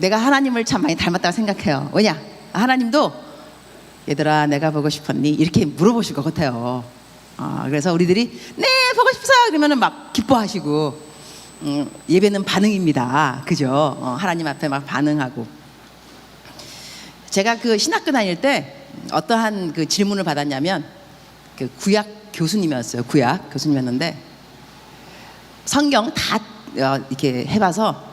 내가 하나님을 참 많이 닮았다고 생각해요. 왜냐? 하나님도 얘들아 내가 보고 싶었니? 이렇게 물어보실 것 같아요. 그래서 우리들이 네 보고 싶어요 그러면은 막 기뻐하시고 예배는 반응입니다. 그죠? 하나님 앞에 막 반응하고. 제가 그 신학교 다닐 때 어떠한 그 질문을 받았냐면 그 구약 교수님이었어요. 구약 교수님이었는데 성경 다 이렇게 해봐서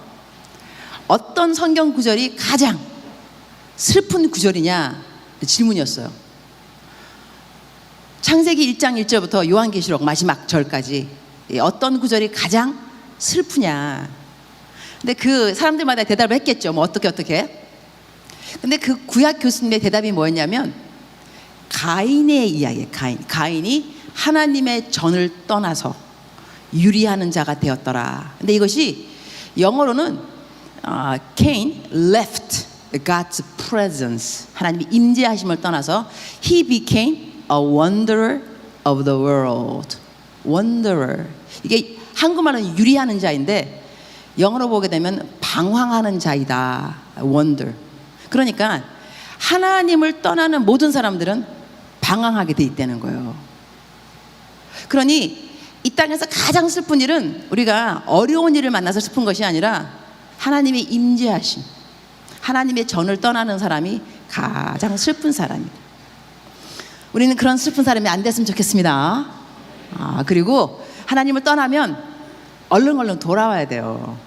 어떤 성경 구절이 가장 슬픈 구절이냐 질문이었어요. 창세기 1장 1절부터 요한계시록 마지막 절까지 어떤 구절이 가장 슬프냐. 근데 그 사람들마다 대답을 했겠죠. 뭐 어떻게. 근데 그 구약 교수님의 대답이 뭐였냐면 가인의 이야기. 가인이 하나님의 전을 떠나서 유리하는 자가 되었더라. 근데 이것이 영어로는 Cain left God's presence. 하나님의 임재하심을 떠나서 He became a wanderer of the world. wanderer. 이게 한국말은 유리하는 자인데 영어로 보게 되면 방황하는 자이다. wander. 그러니까 하나님을 떠나는 모든 사람들은 방황하게 돼 있다는 거예요. 그러니 이 땅에서 가장 슬픈 일은 우리가 어려운 일을 만나서 슬픈 것이 아니라 하나님의 임재하심, 하나님의 전을 떠나는 사람이 가장 슬픈 사람입니다. 우리는 그런 슬픈 사람이 안 됐으면 좋겠습니다. 그리고 하나님을 떠나면 얼른 돌아와야 돼요.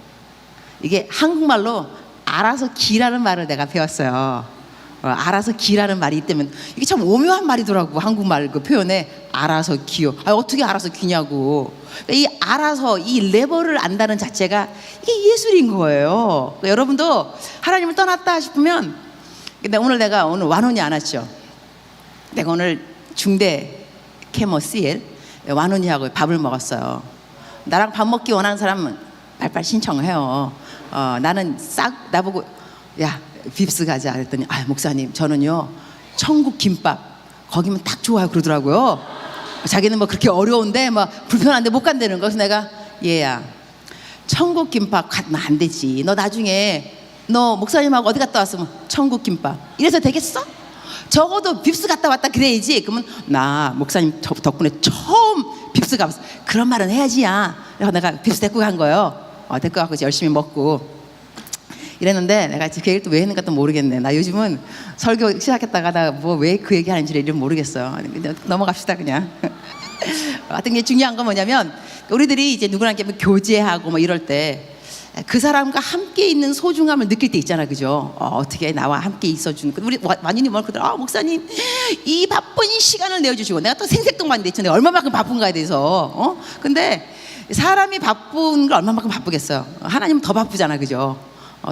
이게 한국말로 알아서 기라는 말을 내가 배웠어요. 알아서 기라는 말이 있다면 이게 참 오묘한 말이더라고. 한국말 그 표현에 알아서 기요. 어떻게 알아서 기냐고. 이 알아서 이 레버를 안다는 자체가 이게 예술인 거예요. 여러분도 하나님을 떠났다 싶으면, 근데 내가 오늘 완원이 안 왔죠. 내가 오늘 중대 캐머 CL 완원이하고 밥을 먹었어요. 나랑 밥 먹기 원하는 사람은 빨빨 신청해요. 나는 나보고 야 빕스 가자 그랬더니 목사님 저는요 천국 김밥 거기면 딱 좋아요 그러더라고요. 자기는 뭐 그렇게 어려운데 막 불편한데 못 간다는 거. 그래서 내가 얘야 천국 김밥 가면 안 되지. 너 나중에 너 목사님하고 어디 갔다 왔으면 천국 김밥 이래서 되겠어? 적어도 빕스 갔다 왔다 그래야지. 그러면 나 목사님 덕분에 처음 빕스 가봤어. 그런 말은 해야지야. 그래서 내가 빕스 데리고 간 거예요. 데리고 가서 열심히 먹고 이랬는데 내가 그 얘기를 또 왜 했는가 또 모르겠네. 나 요즘은 설교 시작했다가 나 뭐 왜 그 얘기 하는지 이름 모르겠어요. 넘어갑시다 그냥. 하여튼 게 중요한 건 뭐냐면 우리들이 이제 누구랑 이렇게 교제하고 뭐 이럴 때 그 사람과 함께 있는 소중함을 느낄 때 있잖아, 그죠? 어떻게 나와 함께 있어주는. 우리 완전히 뭐 그러더라. 목사님 이 바쁜 시간을 내어주시고 내가 또 생색동반인데 있잖아. 얼마만큼 바쁜가에 대해서. 근데 사람이 바쁜 걸 얼마만큼 바쁘겠어요. 하나님은 더 바쁘잖아, 그죠?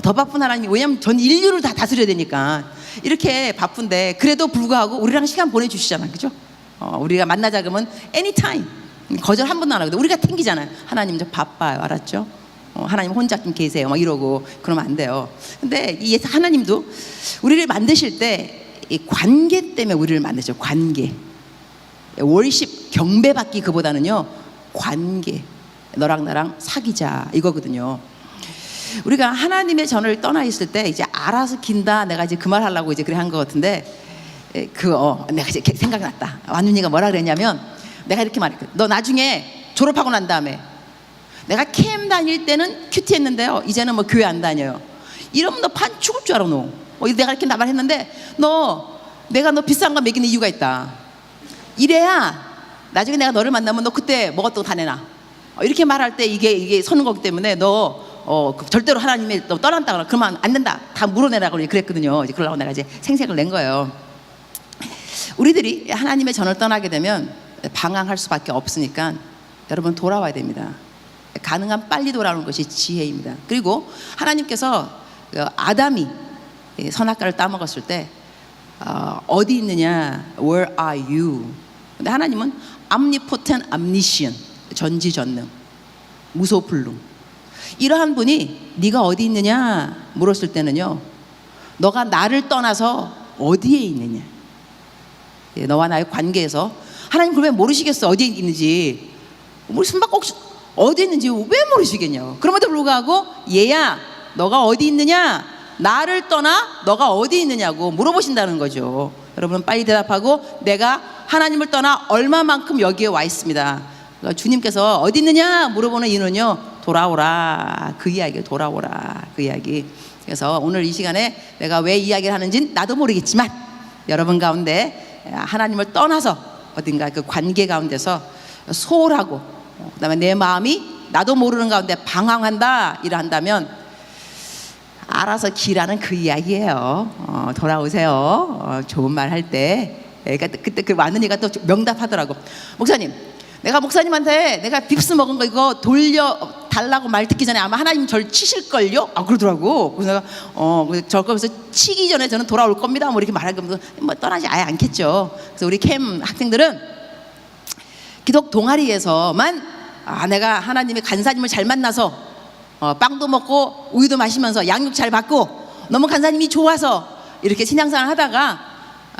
더 바쁜 하나님이, 왜냐면 전 인류를 다 다스려야 되니까 이렇게 바쁜데 그래도 불구하고 우리랑 시간 보내주시잖아, 그죠? 우리가 만나자 그러면 anytime 거절 한 번도 안 하거든. 우리가 튕기잖아요. 하나님 저 바빠요, 알았죠? 하나님 혼자 좀 계세요 막 이러고 그러면 안 돼요. 근데 이 하나님도 우리를 만드실 때 이 관계 때문에 우리를 만드죠. 관계. 월십 경배받기 그보다는요 관계. 너랑 나랑 사귀자 이거거든요. 우리가 하나님의 전을 떠나 있을 때 이제 알아서 긴다. 내가 이제 그 말 하려고 이제 그래 한 것 같은데 내가 이제 생각났다. 완윤이가 뭐라 그랬냐면 내가 이렇게 말했거든. 너 나중에 졸업하고 난 다음에 내가 캠 다닐 때는 큐티했는데요 이제는 뭐 교회 안 다녀요. 이러면 너 판 죽을 줄 알아. 너 내가 이렇게 말했는데 내가 너 비싼 거 먹이는 이유가 있다. 이래야 나중에 내가 너를 만나면 너 그때 먹었던 거 다 내놔. 이렇게 말할 때 이게 서는 거기 때문에 너 절대로 하나님이 너 떠난다 그러면 안 된다. 다 물어내라고 그랬거든요. 이제 그러려고 내가 이제 생색을 낸 거예요. 우리들이 하나님의 전을 떠나게 되면 방황할 수밖에 없으니까 여러분 돌아와야 됩니다. 가능한 빨리 돌아오는 것이 지혜입니다. 그리고 하나님께서 아담이 선악과를 따먹었을 때 어디 있느냐? Where are you? 근데 하나님은 omnipotent, omniscient, 전지전능, 무소불능. 이러한 분이 네가 어디 있느냐 물었을 때는요 너가 나를 떠나서 어디에 있느냐. 너와 나의 관계에서 하나님 그걸 왜 모르시겠어? 어디에 있는지. 우리 숨바꼭 어디 있는지 왜 모르시겠냐고. 그럼에도 불구하고 얘야 너가 어디 있느냐 나를 떠나 너가 어디 있느냐고 물어보신다는 거죠. 여러분 빨리 대답하고 내가 하나님을 떠나 얼마만큼 여기에 와 있습니다. 그러니까 주님께서 어디 있느냐 물어보는 이유는요, 돌아오라 그 이야기예요. 돌아오라 그 이야기. 그래서 오늘 이 시간에 내가 왜 이야기를 하는지는 나도 모르겠지만 여러분 가운데 하나님을 떠나서 어딘가 그 관계 가운데서 소홀하고 그다음에 내 마음이 나도 모르는 가운데 방황한다 이러한다면 알아서 기라는 그 이야기예요. 돌아오세요. 좋은 말 할 때. 그때 그 많은 이가 또 명답하더라고. 목사님, 내가 목사님한테 내가 빕스 먹은 거 이거 돌려 달라고 말 듣기 전에 아마 하나님 절 치실걸요? 그러더라고. 그래서 내가 저 거기서 치기 전에 저는 돌아올 겁니다. 뭐 이렇게 말하면 뭐 떠나지 아예 않겠죠. 그래서 우리 캠 학생들은 기독 동아리에서만 내가 하나님의 간사님을 잘 만나서 빵도 먹고 우유도 마시면서 양육 잘 받고 너무 간사님이 좋아서 이렇게 신앙생활 하다가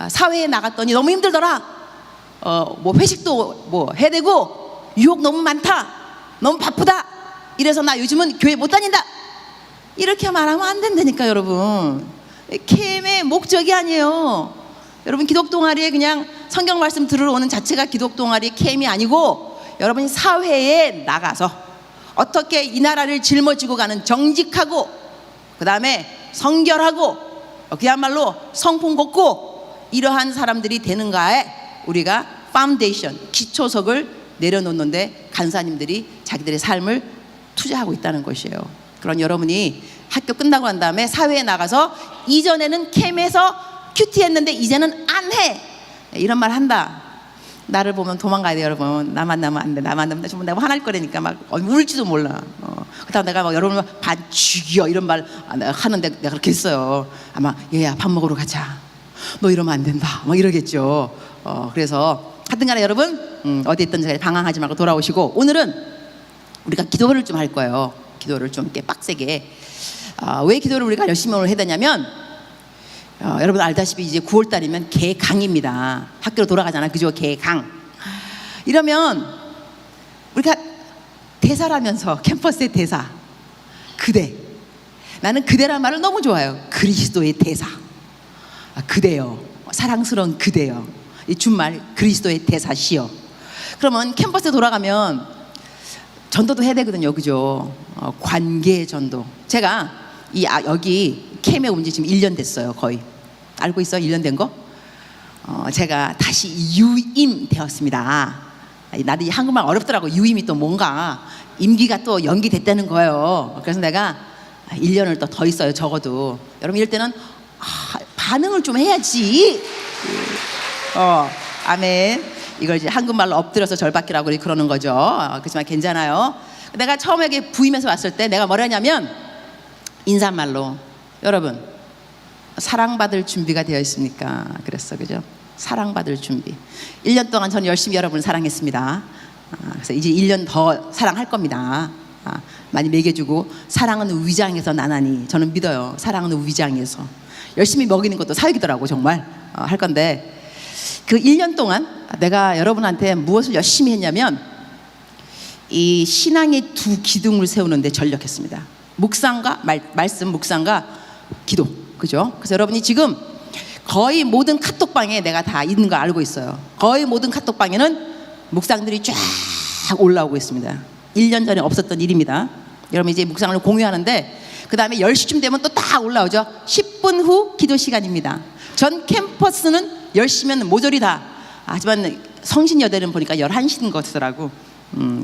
사회에 나갔더니 너무 힘들더라. 뭐 회식도 뭐 해야 되고 유혹 너무 많다. 너무 바쁘다. 이래서 나 요즘은 교회 못 다닌다. 이렇게 말하면 안 된다니까 여러분. 캠의 목적이 아니에요. 여러분 기독 동아리에 그냥 성경 말씀 들으러 오는 자체가 기독 동아리의 캠이 아니고 여러분이 사회에 나가서 어떻게 이 나라를 짊어지고 가는 정직하고 그 다음에 성결하고 그야말로 성품 곱고 이러한 사람들이 되는가에 우리가 파운데이션 기초석을 내려놓는데 간사님들이 자기들의 삶을 투자하고 있다는 것이에요. 그런 여러분이 학교 끝나고 난 다음에 사회에 나가서 이전에는 캠에서 큐티했는데 이제는 안 해 이런 말 한다. 나를 보면 도망가야 돼 여러분. 나 만나면 안 돼. 나 만나면 정말 내가 화날 거라니까 막 울지도 몰라. 그다음 내가 막 여러분을 반 죽여 이런 말 하는데 내가 그렇게 했어요. 아마 얘야 밥 먹으러 가자. 너 이러면 안 된다. 막 이러겠죠. 그래서 하여튼간에 여러분 어디 있든지 방황하지 말고 돌아오시고 오늘은 우리가 기도를 좀 할 거예요. 기도를 좀 이렇게 빡세게. 왜 기도를 우리가 열심히 오늘 해야 되냐면 여러분 알다시피 이제 9월 달이면 개강입니다. 학교로 돌아가잖아. 그죠? 개강. 이러면 우리가 대사라면서 캠퍼스의 대사. 그대. 나는 그대란 말을 너무 좋아해요. 그리스도의 대사. 그대여. 사랑스러운 그대여. 이 준말 그리스도의 대사시여. 그러면 캠퍼스에 돌아가면 전도도 해야 되거든요. 그죠? 관계 전도. 제가 여기 캠에 온 지 지금 1년 됐어요. 거의. 알고 있어? 1년 된 거? 제가 다시 유임 되었습니다. 나도 이 한국말 어렵더라고. 유임이 또 뭔가 임기가 또 연기됐다는 거예요. 그래서 내가 1년을 또 더 있어요. 적어도. 여러분 이럴 때는 반응을 좀 해야지. 아멘. 이걸 이제 한국말로 엎드려서 절받기라고 그러는 거죠. 그렇지만 괜찮아요. 내가 처음에 부임해서 왔을 때 내가 뭐라 하냐면 인사말로 여러분 사랑받을 준비가 되어 있습니까? 그랬어. 그죠? 사랑받을 준비. 1년 동안 저는 열심히 여러분을 사랑했습니다. 그래서 이제 1년 더 사랑할 겁니다. 많이 먹여주고 사랑은 위장에서 나나니 저는 믿어요. 사랑은 위장에서. 열심히 먹이는 것도 사역이더라고 정말. 할 건데 그 1년 동안 내가 여러분한테 무엇을 열심히 했냐면 이 신앙의 두 기둥을 세우는데 전력했습니다. 묵상과 말씀 묵상과 기도. 그죠? 그래서 여러분이 지금 거의 모든 카톡방에 내가 다 있는 거 알고 있어요. 거의 모든 카톡방에는 묵상들이 쫙 올라오고 있습니다. 1년 전에 없었던 일입니다. 여러분 이제 묵상을 공유하는데 그 다음에 10시쯤 되면 또 딱 올라오죠. 10분 후 기도 시간입니다. 전 캠퍼스는 10시면 모조리 다. 하지만 성신여대는 보니까 11시인 것 같더라고.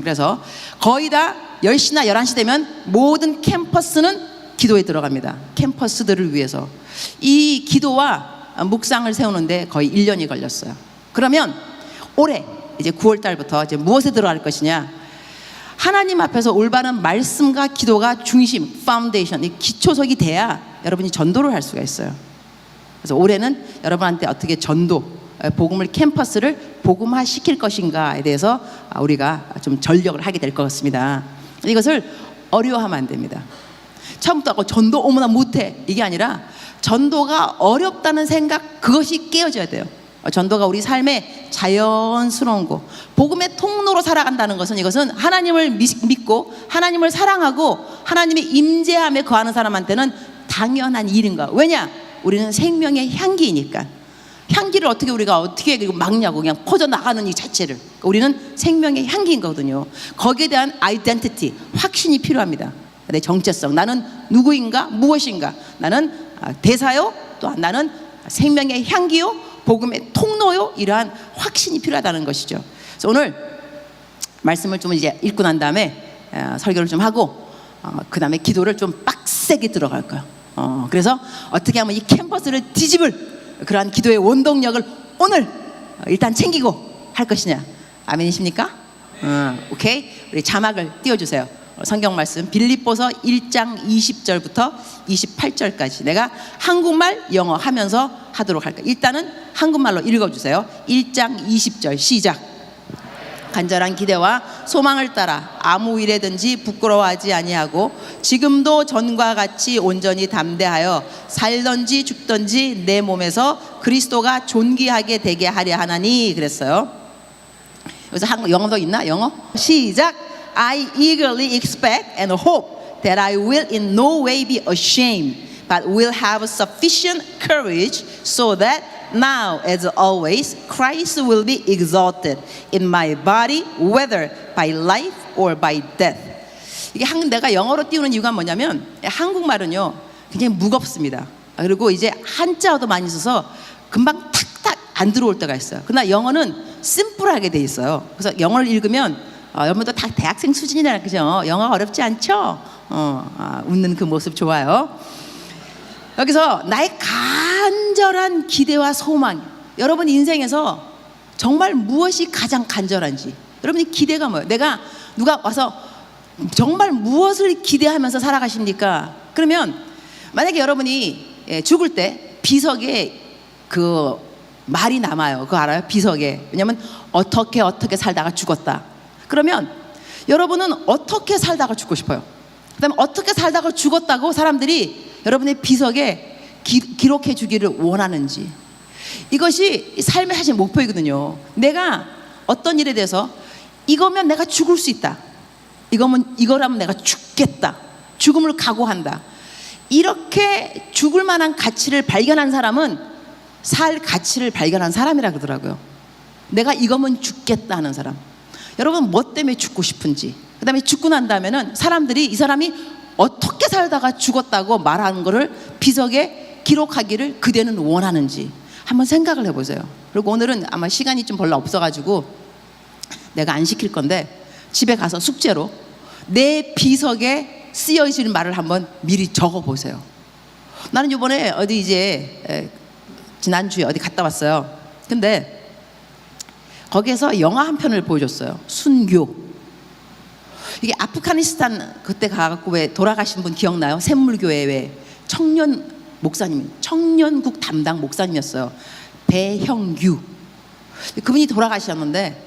그래서 거의 다 10시나 11시 되면 모든 캠퍼스는 기도에 들어갑니다. 캠퍼스들을 위해서. 이 기도와 묵상을 세우는데 거의 1년이 걸렸어요. 그러면 올해 이제 9월 달부터 이제 무엇에 들어갈 것이냐? 하나님 앞에서 올바른 말씀과 기도가 중심, 파운데이션, 이 기초석이 돼야 여러분이 전도를 할 수가 있어요. 그래서 올해는 여러분한테 어떻게 전도, 복음을 캠퍼스를 복음화 시킬 것인가에 대해서 우리가 좀 전력을 하게 될 것 같습니다. 이것을 어려워하면 안 됩니다. 처음부터 전도 어머나 못해 이게 아니라 전도가 어렵다는 생각 그것이 깨어져야 돼요. 전도가 우리 삶의 자연스러운 거 복음의 통로로 살아간다는 것은 이것은 하나님을 믿고 하나님을 사랑하고 하나님의 임재함에 거하는 사람한테는 당연한 일인가? 왜냐? 우리는 생명의 향기이니까. 향기를 우리가 어떻게 막냐고, 그냥 퍼져나가는 이 자체를. 그러니까 우리는 생명의 향기인 거거든요. 거기에 대한 아이덴티티, 확신이 필요합니다. 내 정체성, 나는 누구인가, 무엇인가. 나는 대사요, 또한 나는 생명의 향기요, 복음의 통로요. 이러한 확신이 필요하다는 것이죠. 그래서 오늘 말씀을 좀 이제 읽고 난 다음에 설교를 좀 하고 그 다음에 기도를 좀 빡세게 들어갈 거예요. 그래서 어떻게 하면 이 캠퍼스를 뒤집을 그러한 기도의 원동력을 오늘 일단 챙기고 할 것이냐. 아멘이십니까? 오케이. 우리 자막을 띄워주세요. 성경 말씀 빌립보서 1장 20절부터 28절까지 내가 한국말 영어 하면서 하도록 할까요? 일단은 한국말로 읽어주세요. 1장 20절 시작. 간절한 기대와 소망을 따라 아무 일에든지 부끄러워하지 아니하고 지금도 전과 같이 온전히 담대하여 살든지 죽든지 내 몸에서 그리스도가 존귀하게 되게 하려 하나니 그랬어요. 여기서 한국 영어도 있나? 영어? 시작. I eagerly expect and hope that I will in no way be ashamed, but will have sufficient courage so that now, as always, Christ will be exalted in my body, whether by life or by death. 이게 내가 영어로 띄우는 이유가 뭐냐면 한국말은요 굉장히 무겁습니다. 그리고 이제 한자어도 많이 있어서 금방 탁탁 안 들어올 때가 있어요. 그러나 영어는 심플하게 돼 있어요. 그래서 영어를 읽으면 여러분도 다 대학생 수준이잖아요, 그죠? 영어가 어렵지 않죠? 웃는 그 모습 좋아요. 여기서 나의 간절한 기대와 소망, 여러분 인생에서 정말 무엇이 가장 간절한지, 여러분의 기대가 뭐예요? 누가 와서 정말 무엇을 기대하면서 살아가십니까? 그러면 만약에 여러분이 죽을 때 비석에 그 말이 남아요. 그거 알아요? 비석에. 왜냐면 어떻게 살다가 죽었다. 그러면 여러분은 어떻게 살다가 죽고 싶어요? 그 다음에 어떻게 살다가 죽었다고 사람들이 여러분의 비석에 기록해 주기를 원하는지, 이것이 삶의 사실 목표이거든요. 내가 어떤 일에 대해서 이거면 내가 죽을 수 있다, 이거라면 내가 죽겠다, 죽음을 각오한다, 이렇게 죽을 만한 가치를 발견한 사람은 살 가치를 발견한 사람이라 그러더라고요. 내가 이거면 죽겠다 하는 사람. 여러분 뭐 때문에 죽고 싶은지, 그 다음에 죽고 난 다음에는 사람들이 이 사람이 어떻게 살다가 죽었다고 말하는 거를 비석에 기록하기를 그대는 원하는지 한번 생각을 해보세요. 그리고 오늘은 아마 시간이 좀 별로 없어가지고 내가 안 시킬 건데 집에 가서 숙제로 내 비석에 쓰여있는 말을 한번 미리 적어보세요. 나는 이번에 어디 이제 지난주에 어디 갔다 왔어요. 근데 거기에서 영화 한 편을 보여줬어요. 순교. 이게 아프가니스탄 그때 가갖고 왜 돌아가신 분 기억나요? 샘물교회 왜 청년 목사님, 청년국 담당 목사님이었어요. 배형규. 그분이 돌아가셨는데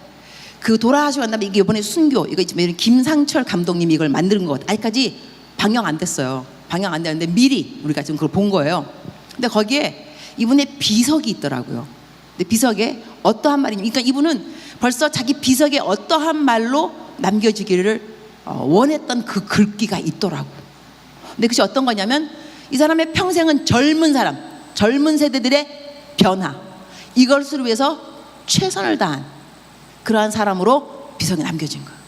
그 돌아가시고 난 다음에 이게 이번에 순교, 이거 있지만 김상철 감독님이 이걸 만드는 것 같아요. 아직까지 방영 안 됐어요. 방영 안 되는데 미리 우리가 지금 그걸 본 거예요. 근데 거기에 이분의 비석이 있더라고요. 근데 비석에 어떠한 말이냐, 그러니까 이분은 벌써 자기 비석에 어떠한 말로 남겨지기를 원했던 그 글귀가 있더라고. 근데 그것이 어떤 거냐면 이 사람의 평생은 젊은 사람, 젊은 세대들의 변화, 이것을 위해서 최선을 다한 그러한 사람으로 비석에 남겨진 거야.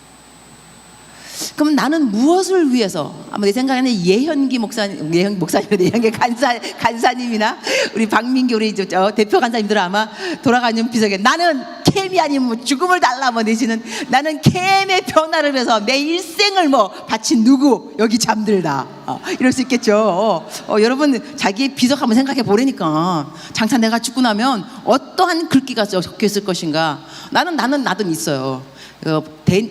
그럼 나는 무엇을 위해서? 아마 내 생각에는 예현기 목사님, 예현기 간사님이나 우리 박민기 우리 대표 간사님들은 아마 돌아가는 비석에 나는 캠이 아니면 죽음을 달라 뭐 내지는 나는 캠의 변화를 위해서 내 일생을 뭐 바친 누구 여기 잠들다 이럴 수 있겠죠. 여러분 자기의 비석 한번 생각해 보라니까. 장차 내가 죽고 나면 어떠한 글귀가 적혀 있을 것인가. 나는 있어요.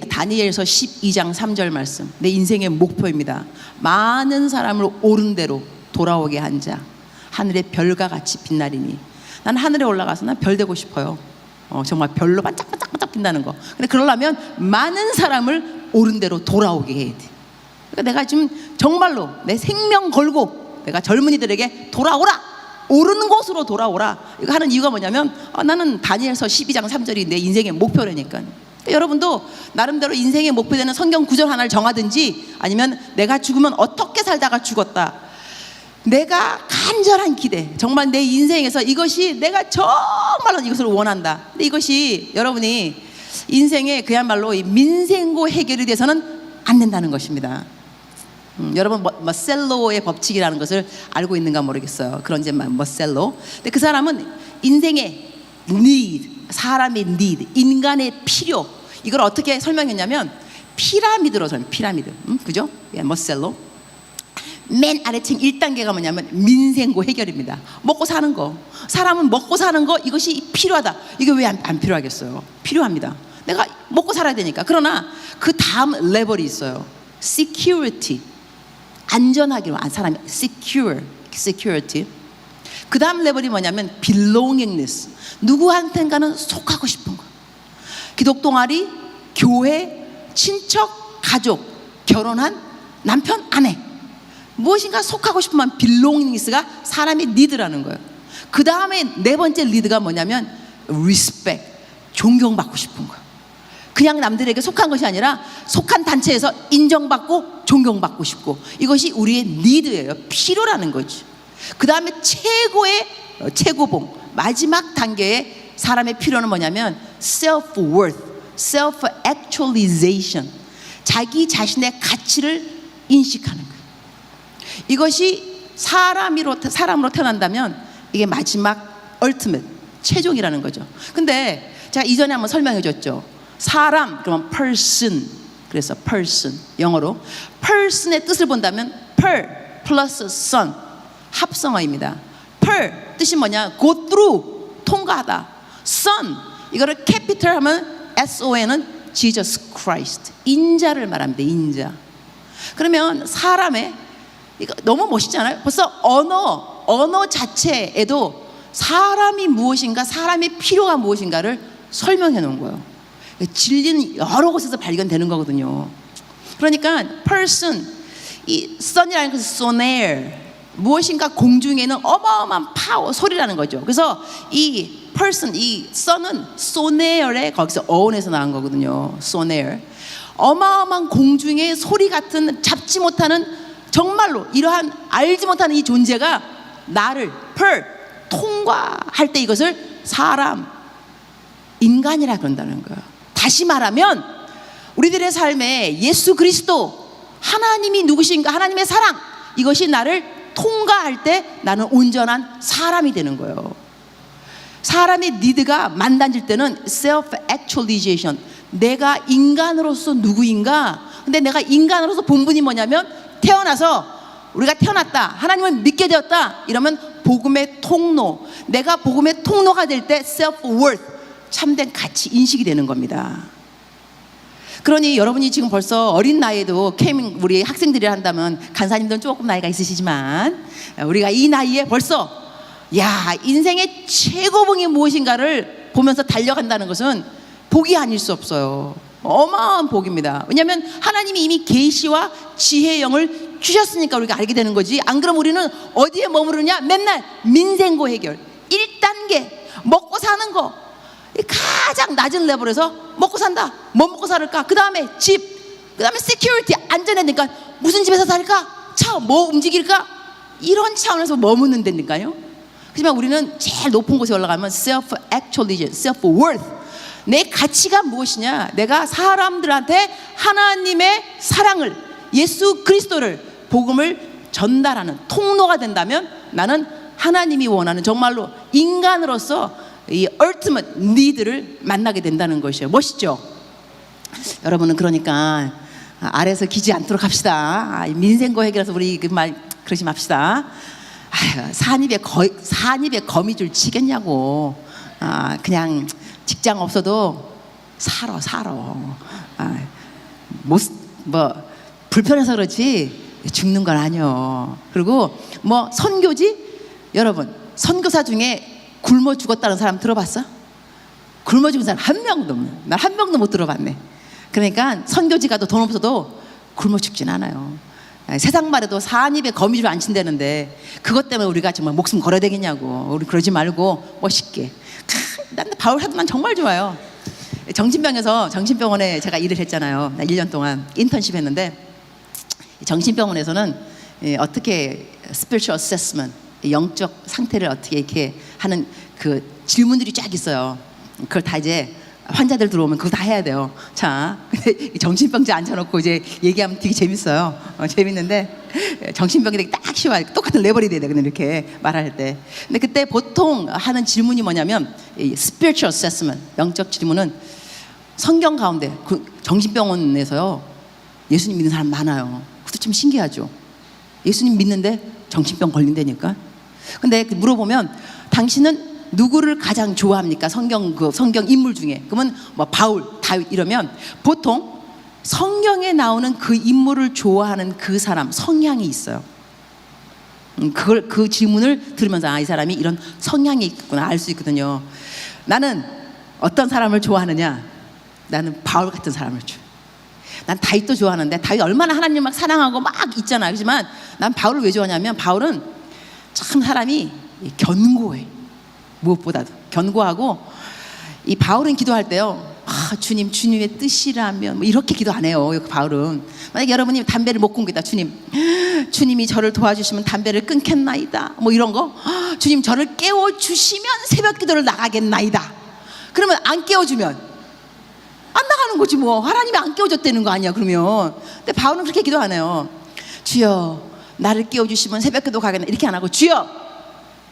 다니엘서 12장 3절 말씀, 내 인생의 목표입니다. 많은 사람을 옳은 대로 돌아오게 한 자, 하늘의 별과 같이 빛나리니. 난 하늘에 올라가서 난 별 되고 싶어요. 정말 별로 반짝반짝 빛나는 거. 근데 그러려면 많은 사람을 옳은 대로 돌아오게 해야 돼. 그러니까 내가 지금 정말로 내 생명 걸고 내가 젊은이들에게 돌아오라, 옳은 곳으로 돌아오라, 이거 하는 이유가 뭐냐면 나는 다니엘서 12장 3절이 내 인생의 목표라니까. 그러니까 여러분도 나름대로 인생의 목표되는 성경 구절 하나를 정하든지, 아니면 내가 죽으면 어떻게 살다가 죽었다, 내가 간절한 기대, 정말 내 인생에서 이것이 내가 정말로 이것을 원한다. 근데 이것이 여러분이 인생의 그야말로 이 민생고 해결이 돼서는 안 된다는 것입니다. 여러분 머셀로의 법칙이라는 것을 알고 있는가 모르겠어요. 그런 이제 머셀로. 근데 그 사람은 인생의 need, 사람의 need, 인간의 필요, 이걸 어떻게 설명했냐면 피라미드로 설명. 피라미드, 그죠? 예, 머셀로. 맨 아래층 1단계가 뭐냐면 민생고 해결입니다. 먹고 사는 거. 사람은 먹고 사는 거, 이것이 필요하다. 이게 왜 안 필요하겠어요? 필요합니다. 내가 먹고 살아야 되니까. 그러나 그 다음 레벨이 있어요. security, 안전하기로 사람이 security. 그 다음 레벨이 뭐냐면 belongingness, 누구한텐가는 속하고 싶은 거. 기독 동아리, 교회, 친척, 가족, 결혼한 남편, 아내, 무엇인가 속하고 싶으면 belongingness가 사람의 니드라는 거예요. 그 다음에 네 번째 리드가 뭐냐면 respect, 존경받고 싶은 거예요. 그냥 남들에게 속한 것이 아니라 속한 단체에서 인정받고 존경받고 싶고, 이것이 우리의 니드예요. 필요라는 거죠. 그 다음에 최고의 최고봉, 마지막 단계의 사람의 필요는 뭐냐면 self-worth, self-actualization, 자기 자신의 가치를 인식하는 거예요. 이것이 사람으로 태어난다면 이게 마지막 ultimate, 최종이라는 거죠. 근데 제가 이전에 한번 설명해 줬죠. 사람, 그러면 person, 그래서 person, 영어로 person의 뜻을 본다면 per 플러스 son, 합성어입니다. per 뜻이 뭐냐? go through, 통과하다. son, 이거를 capital 하면 son은 Jesus Christ, 인자를 말합니다. 인자. 그러면 사람의, 이거 너무 멋있잖아요. 벌써 언어 자체에도 사람이 무엇인가, 사람의 필요가 무엇인가를 설명해 놓은 거예요. 진리는 여러 곳에서 발견되는 거거든요. 그러니까 person, 이 son이라는 것은 sonair, 무엇인가 공중에는 어마어마한 파워, 소리라는 거죠. 그래서 이 person, 이 son은 sonair의, 거기서 어원에서 나온 거거든요. sonair, 어마어마한 공중의 소리 같은, 잡지 못하는, 정말로 이러한 알지 못하는 이 존재가 나를 통과할 때 이것을 사람, 인간이라 그런다는 거예요. 다시 말하면 우리들의 삶에 예수 그리스도, 하나님이 누구신가, 하나님의 사랑, 이것이 나를 통과할 때 나는 온전한 사람이 되는 거예요. 사람의 니드가 만단질 때는 self-actualization, 내가 인간으로서 누구인가. 근데 내가 인간으로서 본분이 뭐냐면 태어나서, 우리가 태어났다, 하나님을 믿게 되었다, 이러면 복음의 통로, 내가 복음의 통로가 될 때 self-worth, 참된 가치 인식이 되는 겁니다. 그러니 여러분이 지금 벌써 어린 나이에도 캠, 우리 학생들이 한다면, 간사님들은 조금 나이가 있으시지만 우리가 이 나이에 벌써 야, 인생의 최고봉이 무엇인가를 보면서 달려간다는 것은 복이 아닐 수 없어요. 어마어마한 복입니다. 왜냐하면 하나님이 이미 계시와 지혜의 영을 주셨으니까 우리가 알게 되는 거지. 안 그러면 우리는 어디에 머무르냐? 맨날 민생고 해결, 1단계 먹고 사는 거, 가장 낮은 레벨에서 먹고 산다. 뭐 먹고 살을까? 그 다음에 집, 그 다음에 security, 안전해니까 무슨 집에서 살까? 차 뭐 움직일까? 이런 차원에서 머무는 데니까요. 하지만 우리는 제일 높은 곳에 올라가면 self-actualization, self-worth, 내 가치가 무엇이냐? 내가 사람들한테 하나님의 사랑을, 예수 그리스도를, 복음을 전달하는 통로가 된다면 나는 하나님이 원하는 정말로 인간으로서 이 ultimate need를 만나게 된다는 것이에요. 멋있죠? 여러분은 그러니까 아래에서 기지 않도록 합시다. 민생고 해결해서 우리 그 말 그러지 맙시다. 아유, 산입에 거미줄 치겠냐고. 그냥 직장 없어도 살아. 뭐 불편해서 그렇지 죽는 건 아니요. 그리고 뭐 선교지, 여러분 선교사 중에 굶어 죽었다는 사람 들어봤어? 굶어 죽은 사람 한 명도 없네. 난 한 명도 못 들어봤네. 그러니까 선교지 가도 돈 없어도 굶어 죽진 않아요. 세상 말에도 산입에 거미줄 안 친다는데 그것 때문에 우리가 정말 목숨 걸어야 되겠냐고. 우리 그러지 말고 멋있게. 난 바울 사도만 정말 좋아요. 정신병원에 제가 일을 했잖아요. 1년 동안 인턴십 했는데, 정신병원에서는 어떻게 spiritual assessment, 영적 상태를 어떻게 이렇게 하는 그 질문들이 쫙 있어요. 그걸 다 이제 환자들 들어오면 그거 다 해야 돼요. 자, 근데 정신병자 앉혀놓고 이제 얘기하면 되게 재밌어요. 재밌는데 정신병이 딱 쉬워요. 똑같은 레벨이 돼야 돼, 그냥 이렇게 말할 때. 근데 그때 보통 하는 질문이 뭐냐면 이 spiritual assessment, 영적 질문은 성경 가운데 그 정신병원에서요 예수님 믿는 사람 많아요. 그것도 좀 신기하죠. 예수님 믿는데 정신병 걸린다니까. 근데 물어보면 당신은 누구를 가장 좋아합니까? 성경 인물 중에. 그러면 뭐 바울, 다윗 이러면 보통 성경에 나오는 그 인물을 좋아하는 그 사람 성향이 있어요. 그 질문을 들으면서 이 사람이 이런 성향이 있구나 알 수 있거든요. 나는 어떤 사람을 좋아하느냐? 나는 바울 같은 사람을 좋아해. 난 다윗도 좋아하는데 다윗 얼마나 하나님 막 사랑하고 막 있잖아. 그렇지만 난 바울을 왜 좋아하냐면 바울은 참 사람이 견고해. 무엇보다도 견고하고, 이 바울은 기도할 때요, 주님, 주님의 뜻이라면 뭐 이렇게 기도 안 해요. 바울은 만약에 여러분이 담배를 못 끊겠다, 주님이 저를 도와주시면 담배를 끊겠나이다, 뭐 이런 거, 주님 저를 깨워주시면 새벽 기도를 나가겠나이다. 그러면 안 깨워주면 안 나가는 거지 뭐. 하나님이 안 깨워줬다는 거 아니야 그러면. 근데 바울은 그렇게 기도 안 해요. 주여 나를 깨워주시면 새벽 기도 가겠나, 이렇게 안 하고 주여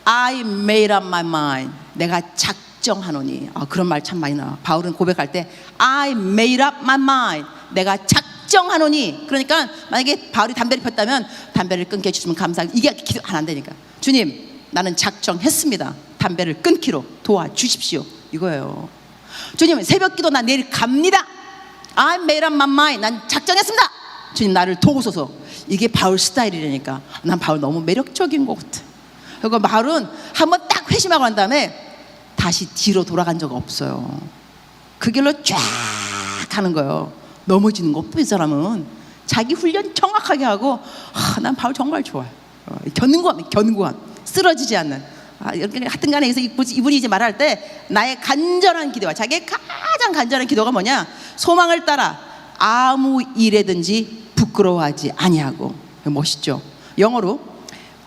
I made up my mind, 내가 작정하노니. 그런 말 참 많이 나와. 바울은 고백할 때 I made up my mind, 내가 작정하노니. 그러니까 만약에 바울이 담배를 폈다면 담배를 끊게 해주시면 감사하고, 이게 기도 안 한다니까. 주님 나는 작정했습니다, 담배를 끊기로 도와주십시오, 이거예요. 주님 새벽 기도 나 내일 갑니다. I made up my mind, 난 작정했습니다, 주님 나를 도우소서. 이게 바울 스타일이라니까. 난 바울 너무 매력적인 것 같아. 그리고 바울은 한번 딱 회심하고 난 다음에 다시 뒤로 돌아간 적 없어요. 그 길로 쫙 가는 거예요. 넘어지는 거 없고, 이 사람은 자기 훈련 정확하게 하고. 난 바울 정말 좋아요. 견고함, 쓰러지지 않는. 하여튼 간에 이분이 이제 말할 때 나의 간절한 기도와, 자기의 가장 간절한 기도가 뭐냐? 소망을 따라 아무 일에든지 부끄러워하지 아니하고. 멋있죠? 영어로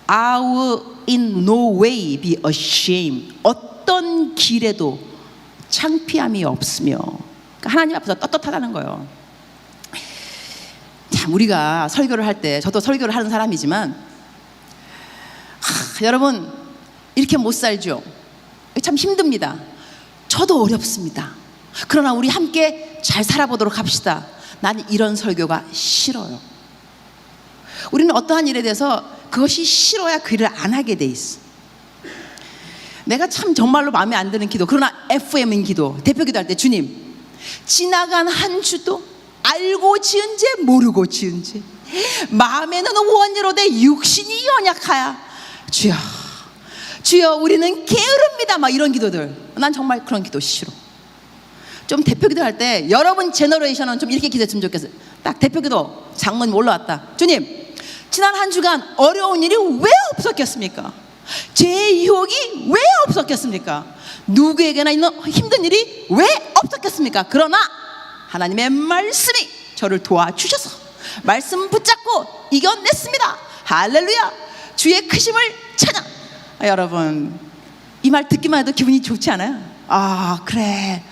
I will in no way be ashamed, 어떤 길에도 창피함이 없으며. 그러니까 하나님 앞에서 떳떳하다는 거예요. 참, 우리가 설교를 할 때, 저도 설교를 하는 사람이지만 여러분 이렇게 못 살죠. 참 힘듭니다. 저도 어렵습니다. 그러나 우리 함께 잘 살아보도록 합시다. 나는 이런 설교가 싫어요. 우리는 어떠한 일에 대해서 그것이 싫어야 그 일을 안 하게 돼 있어. 내가 참 정말로 마음에 안 드는 기도, 그러나 FM인 기도, 대표 기도할 때, 주님 지나간 한 주도 알고 지은 죄 모르고 지은 죄, 마음에는 원이로되 육신이 연약하여 주여 우리는 게으릅니다, 막 이런 기도들. 난 정말 그런 기도 싫어. 좀 대표 기도할 때 여러분 제너레이션은 좀 이렇게 기도했으면 좋겠어요. 딱 대표 기도, 장모님 올라왔다. 주님 지난 한 주간 어려운 일이 왜 없었겠습니까? 제 유혹이 왜 없었겠습니까? 누구에게나 있는 힘든 일이 왜 없었겠습니까? 그러나 하나님의 말씀이 저를 도와주셔서 말씀 붙잡고 이겨냈습니다. 할렐루야. 주의 크심을 찬양. 여러분 이 말 듣기만 해도 기분이 좋지 않아요? 그래,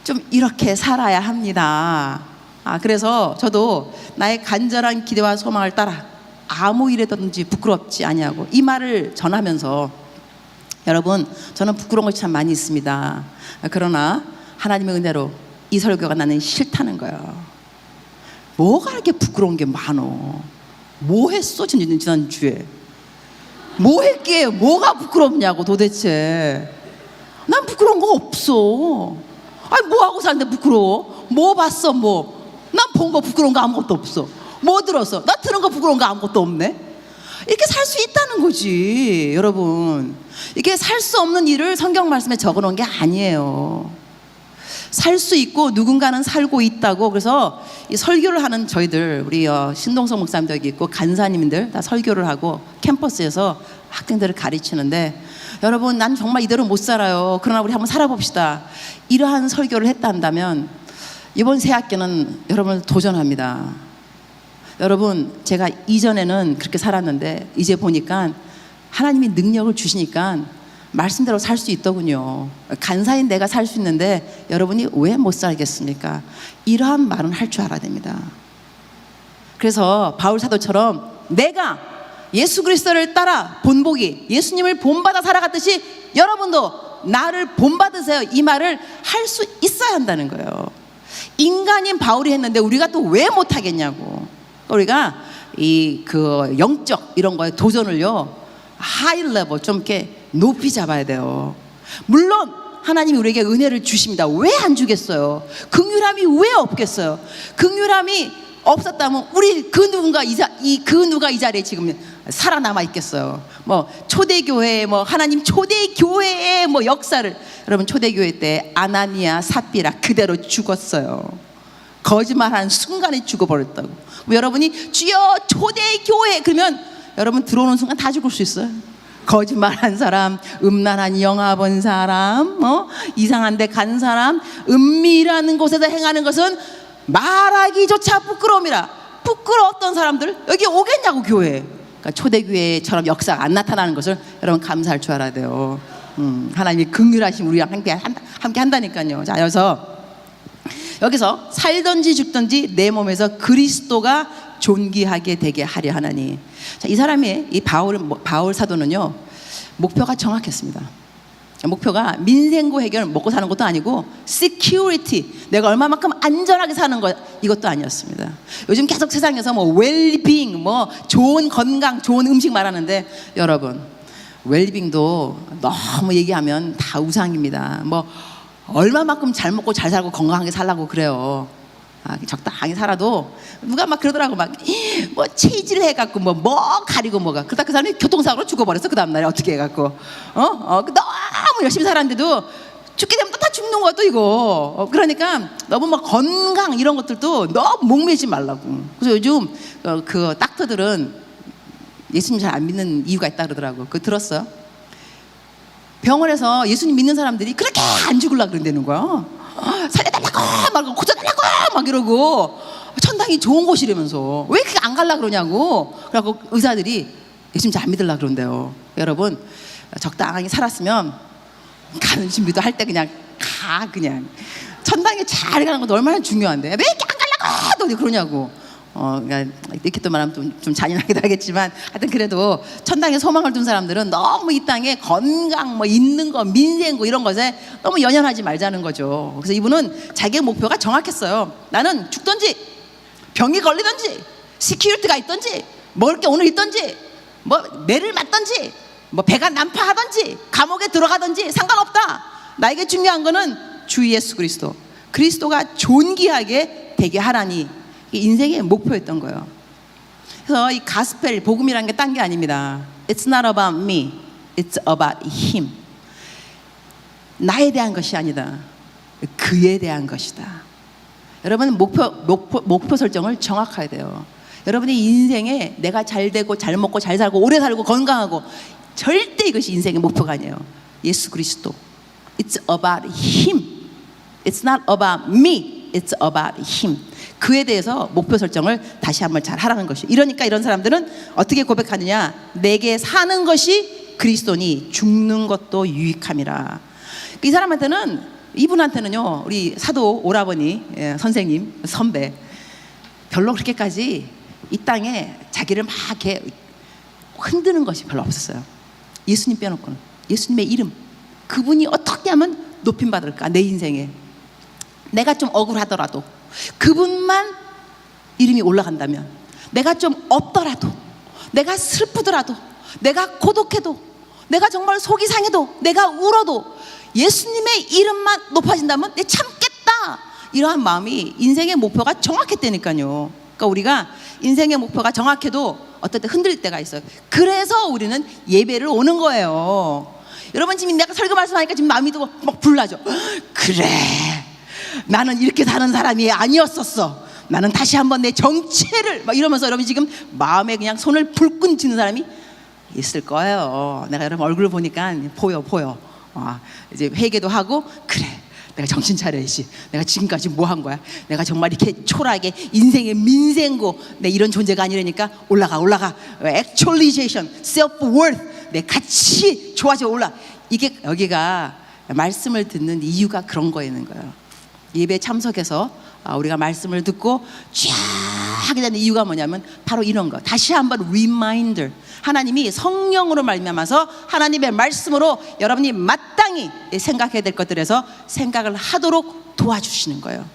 좀 이렇게 살아야 합니다. 그래서 저도 나의 간절한 기대와 소망을 따라 아무 일에든지 부끄럽지 아니하고, 이 말을 전하면서 여러분 저는 부끄러운 것이 참 많이 있습니다. 그러나 하나님의 은혜로 이 설교가 나는 싫다는 거예요. 뭐가 이렇게 부끄러운 게 많어? 뭐 했어 지난주에? 뭐 했기에 뭐가 부끄럽냐고 도대체. 난 부끄러운 거 없어. 뭐 하고 사는데 부끄러워? 뭐 봤어 뭐? 난 본 거 부끄러운 거 아무것도 없어. 뭐 들었어? 나 들은 거 부끄러운 거 아무것도 없네. 이렇게 살 수 있다는 거지. 여러분 이게 살 수 없는 일을 성경 말씀에 적어놓은 게 아니에요. 살 수 있고 누군가는 살고 있다고. 그래서 이 설교를 하는 저희들, 우리 신동석 목사님도 여기 있고 간사님들 다 설교를 하고 캠퍼스에서 학생들을 가르치는데, 여러분 난 정말 이대로 못 살아요. 그러나 우리 한번 살아봅시다. 이러한 설교를 했다 한다면 이번 새 학기는 여러분 도전합니다. 여러분, 제가 이전에는 그렇게 살았는데 이제 보니까 하나님이 능력을 주시니까 말씀대로 살 수 있더군요. 간사인 내가 살 수 있는데 여러분이 왜 못 살겠습니까? 이러한 말은 할 줄 알아야 됩니다. 그래서 바울 사도처럼 내가 예수 그리스도를 따라 본보기, 예수님을 본받아 살아갔듯이 여러분도 나를 본받으세요. 이 말을 할 수 있어야 한다는 거예요. 인간인 바울이 했는데 우리가 또 왜 못하겠냐고. 우리가 그 영적 이런 거에 도전을요, 하이 레벨 좀 이렇게 높이 잡아야 돼요. 물론 하나님이 우리에게 은혜를 주십니다. 왜 안 주겠어요? 긍휼함이 왜 없겠어요? 긍휼함이 없었다면 우리 그 누가 이 자리에 지금 살아남아 있겠어요? 뭐 초대교회, 뭐 하나님 초대교회의 뭐 역사를, 여러분 초대교회 때 아나니아 삽비라 그대로 죽었어요. 거짓말한 순간에 죽어버렸다고. 뭐 여러분이 주여 초대교회 그러면 여러분 들어오는 순간 다 죽을 수 있어요. 거짓말한 사람, 음란한 영화 본 사람, 이상한 데 간 사람, 은밀한 곳에서 행하는 것은 말하기조차 부끄러움이라. 부끄러웠던 사람들 여기 오겠냐고 교회에. 그러니까 초대교회처럼 역사가 안 나타나는 것을 여러분 감사할 줄 알아야 돼요. 하나님이 긍휼하심 우리랑 함께 한다니까요. 자, 여기서 살든지 죽든지 내 몸에서 그리스도가 존귀하게 되게 하려 하나니. 자, 이 사람의 이 바울 사도는요, 목표가 정확했습니다. 목표가 민생고 해결, 먹고 사는 것도 아니고 security, 내가 얼마만큼 안전하게 사는 것, 이것도 아니었습니다. 요즘 계속 세상에서 뭐 웰빙, 뭐 좋은 건강, 좋은 음식 말하는데 여러분, 웰빙도 너무 얘기하면 다 우상입니다. 뭐 얼마만큼 잘 먹고 잘 살고 건강하게 살라고 그래요. 적당히 살아도 누가 막 그러더라고. 막 뭐 체질 해갖고 뭐 가리고 뭐가, 그러다 그 사람이 교통사고로 죽어버렸어. 그 다음날에 어떻게 해갖고 너무 열심히 살았는데도 죽게 되면 또 다 죽는 거야 또 이거. 그러니까 너무 막 건강 이런 것들도 너무 목매지 말라고. 그래서 요즘 그 닥터들은 예수님 잘 안 믿는 이유가 있다 그러더라고. 그거 들었어요? 병원에서 예수님 믿는 사람들이 그렇게 안 죽으려고 그런다는 거야. 살려달라고 막 고쳐달라고 막 이러고, 천당이 좋은 곳이라면서 왜 그렇게 안 가려고 그러냐고. 그래갖고 의사들이 예수님 잘 안 믿으려고 그런대요. 여러분, 적당히 살았으면 가는 준비도 할 때 그냥 그냥 천당에 잘 가는 것도 얼마나 중요한데 왜 이렇게 안 가려고 또 그러냐고. 그러니까 이렇게 또 말하면 좀 잔인하기도 하겠지만, 하여튼 그래도 천당에 소망을 둔 사람들은 너무 이 땅에 건강, 뭐 있는 거, 민생고 이런 것에 너무 연연하지 말자는 거죠. 그래서 이분은 자기의 목표가 정확했어요. 나는 죽든지 병이 걸리든지 시큐리티가 있든지 먹을 게 오늘 있든지 뭐 매를 맞든지 뭐 배가 난파하든지 감옥에 들어가든지 상관없다. 나에게 중요한 거는 주 예수 그리스도가 존귀하게 되게 하라니. 인생의 목표였던 거예요. 그래서 이 가스펠, 복음이라는 게 딴 게 아닙니다. It's not about me, it's about him. 나에 대한 것이 아니다, 그에 대한 것이다. 여러분은 목표 설정을 정확해야 돼요. 여러분의 인생에 내가 잘 되고 잘 먹고 잘 살고 오래 살고 건강하고, 절대 이것이 인생의 목표가 아니에요. 예수 그리스도. It's about him. It's not about me, it's about him. 그에 대해서 목표 설정을 다시 한번 잘 하라는 것이. 이러니까 이런 사람들은 어떻게 고백하느냐? 내게 사는 것이 그리스도니 죽는 것도 유익함이라. 이 사람한테는, 이분한테는요, 우리 사도 오라버니 선생님, 선배, 별로 그렇게까지 이 땅에 자기를 막 이렇게 흔드는 것이 별로 없었어요. 예수님 빼놓고는. 예수님의 이름, 그분이 어떻게 하면 높임 받을까 내 인생에. 내가 좀 억울하더라도 그분만 이름이 올라간다면, 내가 좀 없더라도, 내가 슬프더라도, 내가 고독해도, 내가 정말 속이 상해도, 내가 울어도 예수님의 이름만 높아진다면 내 참겠다, 이러한 마음이 인생의 목표가 정확했다니까요. 그러니까 우리가 인생의 목표가 정확해도 어떨 때 흔들릴 때가 있어요. 그래서 우리는 예배를 오는 거예요. 여러분, 지금 내가 설교 말씀하니까 지금 마음이 또 막 불나죠. 그래, 나는 이렇게 사는 사람이 아니었었어. 나는 다시 한번 내 정체를, 막 이러면서 여러분 지금 마음에 그냥 손을 불끈 쥐는 사람이 있을 거예요. 내가 여러분 얼굴을 보니까 보여. 이제 회개도 하고, 그래, 내가 정신 차려야지. 내가 지금까지 뭐 한 거야? 내가 정말 이렇게 초라하게 인생의 민생고 내 이런 존재가 아니라니까 올라가. Actualization, self-worth, 내 가치 좋아져 올라. 이게 여기가 말씀을 듣는 이유가 그런 거있는 거예요. 예배 참석해서 우리가 말씀을 듣고 쫙 하게 되는 이유가 뭐냐면 바로 이런 거. 다시 한번 reminder. 하나님이 성령으로 말미암아서 하나님의 말씀으로 여러분이 마땅히 생각해야 될 것들에서 생각을 하도록 도와주시는 거예요.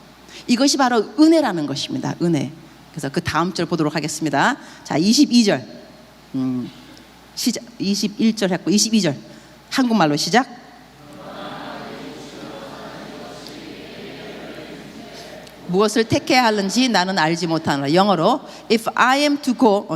이것이 바로 은혜라는 것입니다. 은혜. 그래서 그 다음 절 보도록 하겠습니다. 자, 22절 시작. 21절 했고 22절 한국말로 시작. 무엇을 택해야 하는지 나는 알지 못하노라. 영어로 If I am to go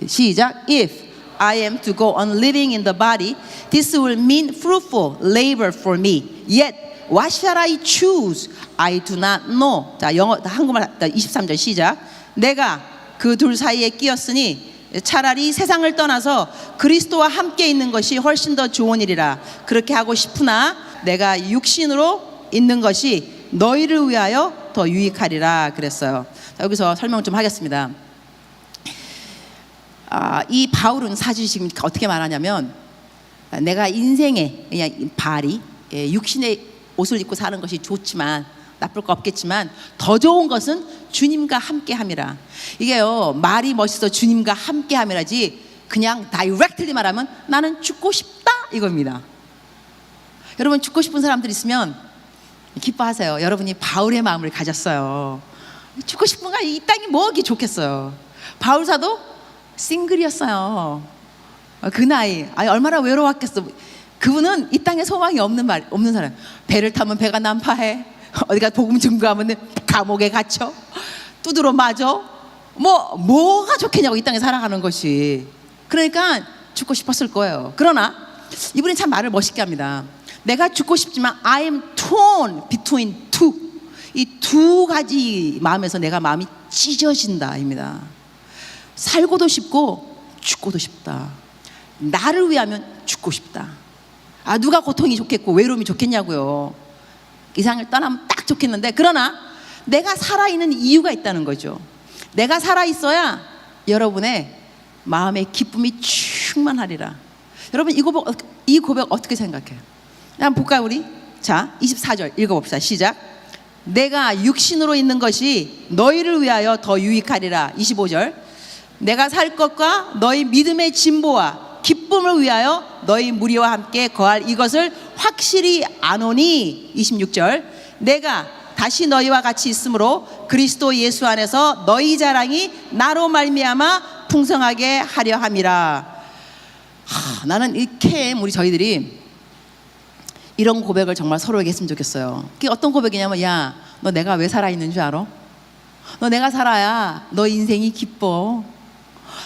시작. If I am to go on living in the body, this will mean fruitful labor for me. Yet what shall I choose? I do not know. 자, 영어 한국말 23절 시작. 내가 그 둘 사이에 끼었으니 차라리 세상을 떠나서 그리스도와 함께 있는 것이 훨씬 더 좋은 일이라. 그렇게 하고 싶으나 내가 육신으로 있는 것이 너희를 위하여 더 유익하리라 그랬어요. 자, 여기서 설명 좀 하겠습니다. 이 바울은 사실 지금 어떻게 말하냐면 내가 인생에 그냥 발이 육신의 옷을 입고 사는 것이 좋지만 나쁠 거 없겠지만 더 좋은 것은 주님과 함께함이라. 이게요 말이 멋있어 주님과 함께함이라지 그냥 다이렉트리 말하면 나는 죽고 싶다 이겁니다. 여러분 죽고 싶은 사람들 있으면 기뻐하세요. 여러분이 바울의 마음을 가졌어요. 죽고 싶은 거 이 땅이 뭐기 좋겠어요. 바울 사도 싱글이었어요. 그 나이 얼마나 외로웠겠어. 그분은 이 땅에 소망이 없는 사람. 배를 타면 배가 난파해. 어디가 복음 증거하면 감옥에 갇혀. 두드러 맞아. 뭐가 좋겠냐고 이 땅에 살아가는 것이. 그러니까 죽고 싶었을 거예요. 그러나 이분이 참 말을 멋있게 합니다. 내가 죽고 싶지만 I am torn between two. 이 두 가지 마음에서 내가 마음이 찢어진다입니다. 살고도 싶고 죽고도 싶다. 나를 위하면 죽고 싶다. 누가 고통이 좋겠고 외로움이 좋겠냐고요. 이 세상을 떠나면 딱 좋겠는데 그러나 내가 살아있는 이유가 있다는 거죠. 내가 살아있어야 여러분의 마음의 기쁨이 충만하리라. 여러분 이 고백 어떻게 생각해요? 한번 볼까요 우리? 자 24절 읽어봅시다. 시작. 내가 육신으로 있는 것이 너희를 위하여 더 유익하리라. 25절 내가 살 것과 너희 믿음의 진보와 기쁨을 위하여 너희 무리와 함께 거할 이것을 확실히 아노니. 26절 내가 다시 너희와 같이 있으므로 그리스도 예수 안에서 너희 자랑이 나로 말미암아 풍성하게 하려 함이라. 나는 이렇게 우리 저희들이 이런 고백을 정말 서로에게 했으면 좋겠어요. 그게 어떤 고백이냐면 야, 너 내가 왜 살아있는 줄 알아? 너 내가 살아야 너 인생이 기뻐.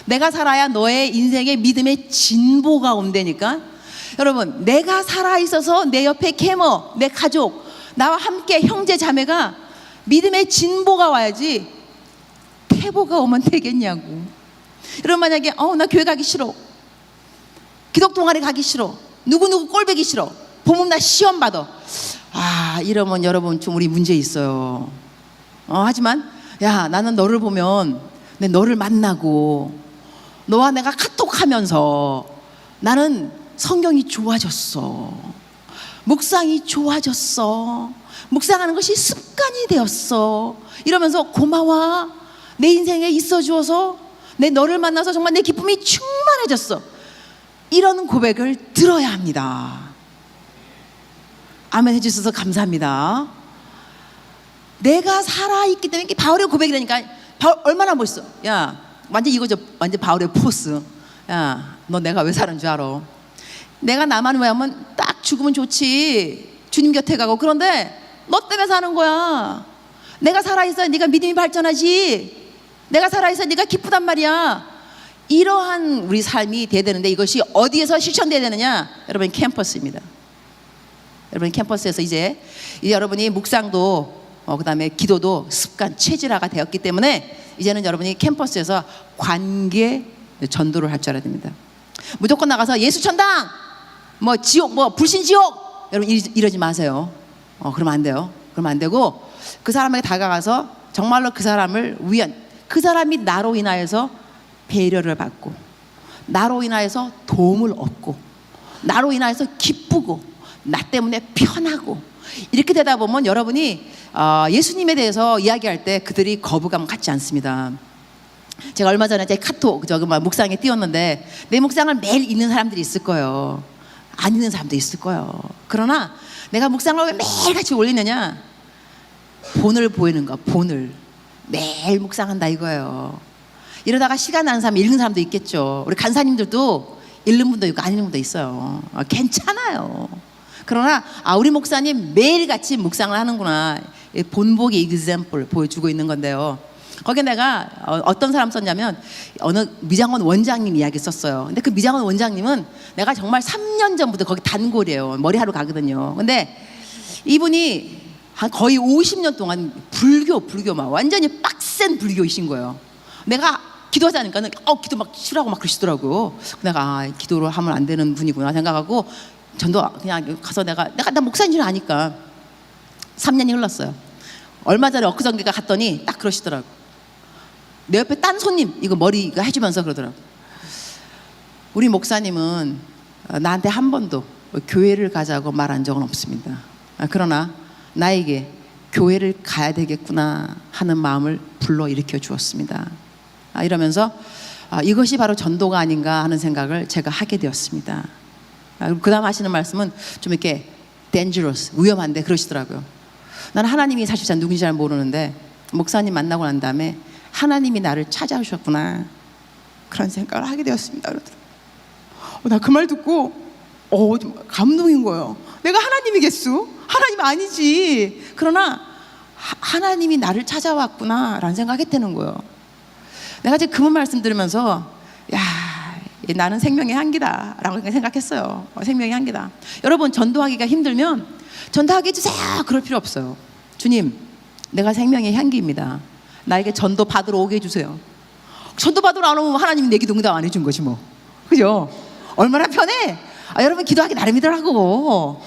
내가 살아야 너의 인생의 믿음의 진보가 온다니까. 여러분 내가 살아있어서 내 옆에 캐머, 내 가족, 나와 함께 형제 자매가 믿음의 진보가 와야지 퇴보가 오면 되겠냐고. 여러분 만약에 나 교회 가기 싫어, 기독 동아리 가기 싫어, 누구누구 꼴보기 싫어, 봄은 나 시험 받아. 이러면 여러분 좀 우리 문제 있어요. 하지만 야 나는 너를 보면 너를 만나고 너와 내가 카톡하면서 나는 성경이 좋아졌어. 묵상이 좋아졌어. 묵상하는 것이 습관이 되었어. 이러면서 고마워. 내 인생에 있어 주어서 너를 만나서 정말 내 기쁨이 충만해졌어. 이런 고백을 들어야 합니다. 아멘 해주셔서 감사합니다. 내가 살아있기 때문에 이게 바울의 고백이라니까. 바울 얼마나 멋있어. 야 완전 이거죠. 완전 바울의 포스. 야 너 내가 왜 사는 줄 알아? 내가 나만 왜하면 딱 죽으면 좋지. 주님 곁에 가고. 그런데 너 때문에 사는 거야. 내가 살아있어야 네가 믿음이 발전하지. 내가 살아있어야 네가 기쁘단 말이야. 이러한 우리 삶이 돼야 되는데 이것이 어디에서 실천돼야 되느냐? 여러분 캠퍼스입니다. 여러분 캠퍼스에서 이제 여러분이 묵상도 그다음에 기도도 습관 체질화가 되었기 때문에 이제는 여러분이 캠퍼스에서 관계 전도를 할 줄 알아야 됩니다. 무조건 나가서 예수 천당 지옥 불신 지옥 여러분 이러지 마세요. 그러면 안 돼요. 그러면 안 되고 그 사람에게 다가가서 정말로 그 사람을 위한, 그 사람이 나로 인하여서 배려를 받고 나로 인하여서 도움을 얻고 나로 인하여서 기쁘고 나 때문에 편하고 이렇게 되다 보면 여러분이 예수님에 대해서 이야기할 때 그들이 거부감 갖지 않습니다. 제가 얼마 전에 제 카톡 묵상에 띄웠는데 내 묵상을 매일 읽는 사람들이 있을 거예요. 안 읽는 사람도 있을 거예요. 그러나 내가 묵상을 왜 매일같이 올리느냐, 본을 보이는 거, 본을 매일 묵상한다 이거예요. 이러다가 시간 나는 사람 읽는 사람도 있겠죠. 우리 간사님들도 읽는 분도 있고 안 읽는 분도 있어요. 괜찮아요. 그러나 우리 목사님 매일같이 묵상을 하는구나, 본보기 example 보여주고 있는 건데요. 거기에 내가 어떤 사람 썼냐면 어느 미장원 원장님 이야기 썼어요. 근데 그 미장원 원장님은 내가 정말 3년 전부터 거기 단골이에요. 머리하러 가거든요. 근데 이분이 한 거의 50년 동안 불교 막 완전히 빡센 불교이신 거예요. 내가 기도하자니까는 기도 막 싫어하고 막 그러시더라고요. 내가 기도를 하면 안 되는 분이구나 생각하고 전도 그냥 가서 나 목사인 줄 아니까 3년이 흘렀어요. 얼마 전에 엊그저께 갔더니 딱 그러시더라고. 내 옆에 딴 손님 이거 머리 이거 해주면서 그러더라고. 우리 목사님은 나한테 한 번도 교회를 가자고 말한 적은 없습니다. 그러나 나에게 교회를 가야 되겠구나 하는 마음을 불러일으켜 주었습니다. 이러면서 이것이 바로 전도가 아닌가 하는 생각을 제가 하게 되었습니다. 그 다음 하시는 말씀은 좀 이렇게 dangerous, 위험한데 그러시더라고요. 나는 하나님이 사실 잘 누군지 잘 모르는데 목사님 만나고 난 다음에 하나님이 나를 찾아오셨구나 그런 생각을 하게 되었습니다. 나 그 말 듣고 좀 감동인 거예요. 내가 하나님이겠수? 하나님 아니지. 그러나 하나님이 나를 찾아왔구나 라는 생각했다는 거예요. 내가 지금 그 말씀 들으면서 나는 생명의 향기다 라고 생각했어요. 생명의 향기다. 여러분, 전도하기가 힘들면 전도하게 해주세요 그럴 필요 없어요. 주님, 내가 생명의 향기입니다. 나에게 전도 받으러 오게 해주세요. 전도 받으러 안 오면 하나님이 내 기도 응답 안 해준 거지 뭐. 그죠? 얼마나 편해. 여러분 기도하기 나름이더라고.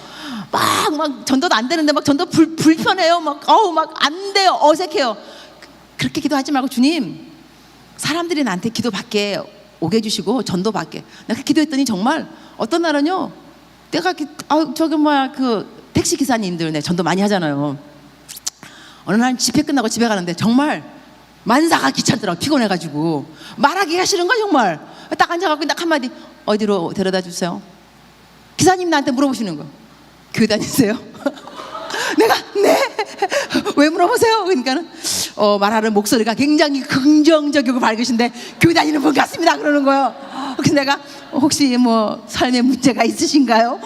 막 전도도 안 되는데 막 전도 불편해요. 막 안 돼요. 어색해요. 그렇게 기도하지 말고 주님, 사람들이 나한테 기도 받게 오게 해주시고 전도 받게. 내가 기도했더니 정말 어떤 날은요, 내가 그 택시 기사님들 내 전도 많이 하잖아요. 어느 날 집회 끝나고 집에 가는데 정말 만사가 귀찮더라고. 피곤해가지고 말하기가 싫은 거야 정말. 딱 앉아갖고 딱 한마디, 어디로 데려다 주세요. 기사님 나한테 물어보시는 거, 교회 다니세요? 내가 네. 왜 물어보세요? 그러니까는 말하는 목소리가 굉장히 긍정적이고 밝으신데 교회 다니는 분 같습니다 그러는 거예요. 그래서 내가 혹시 뭐 삶에 문제가 있으신가요?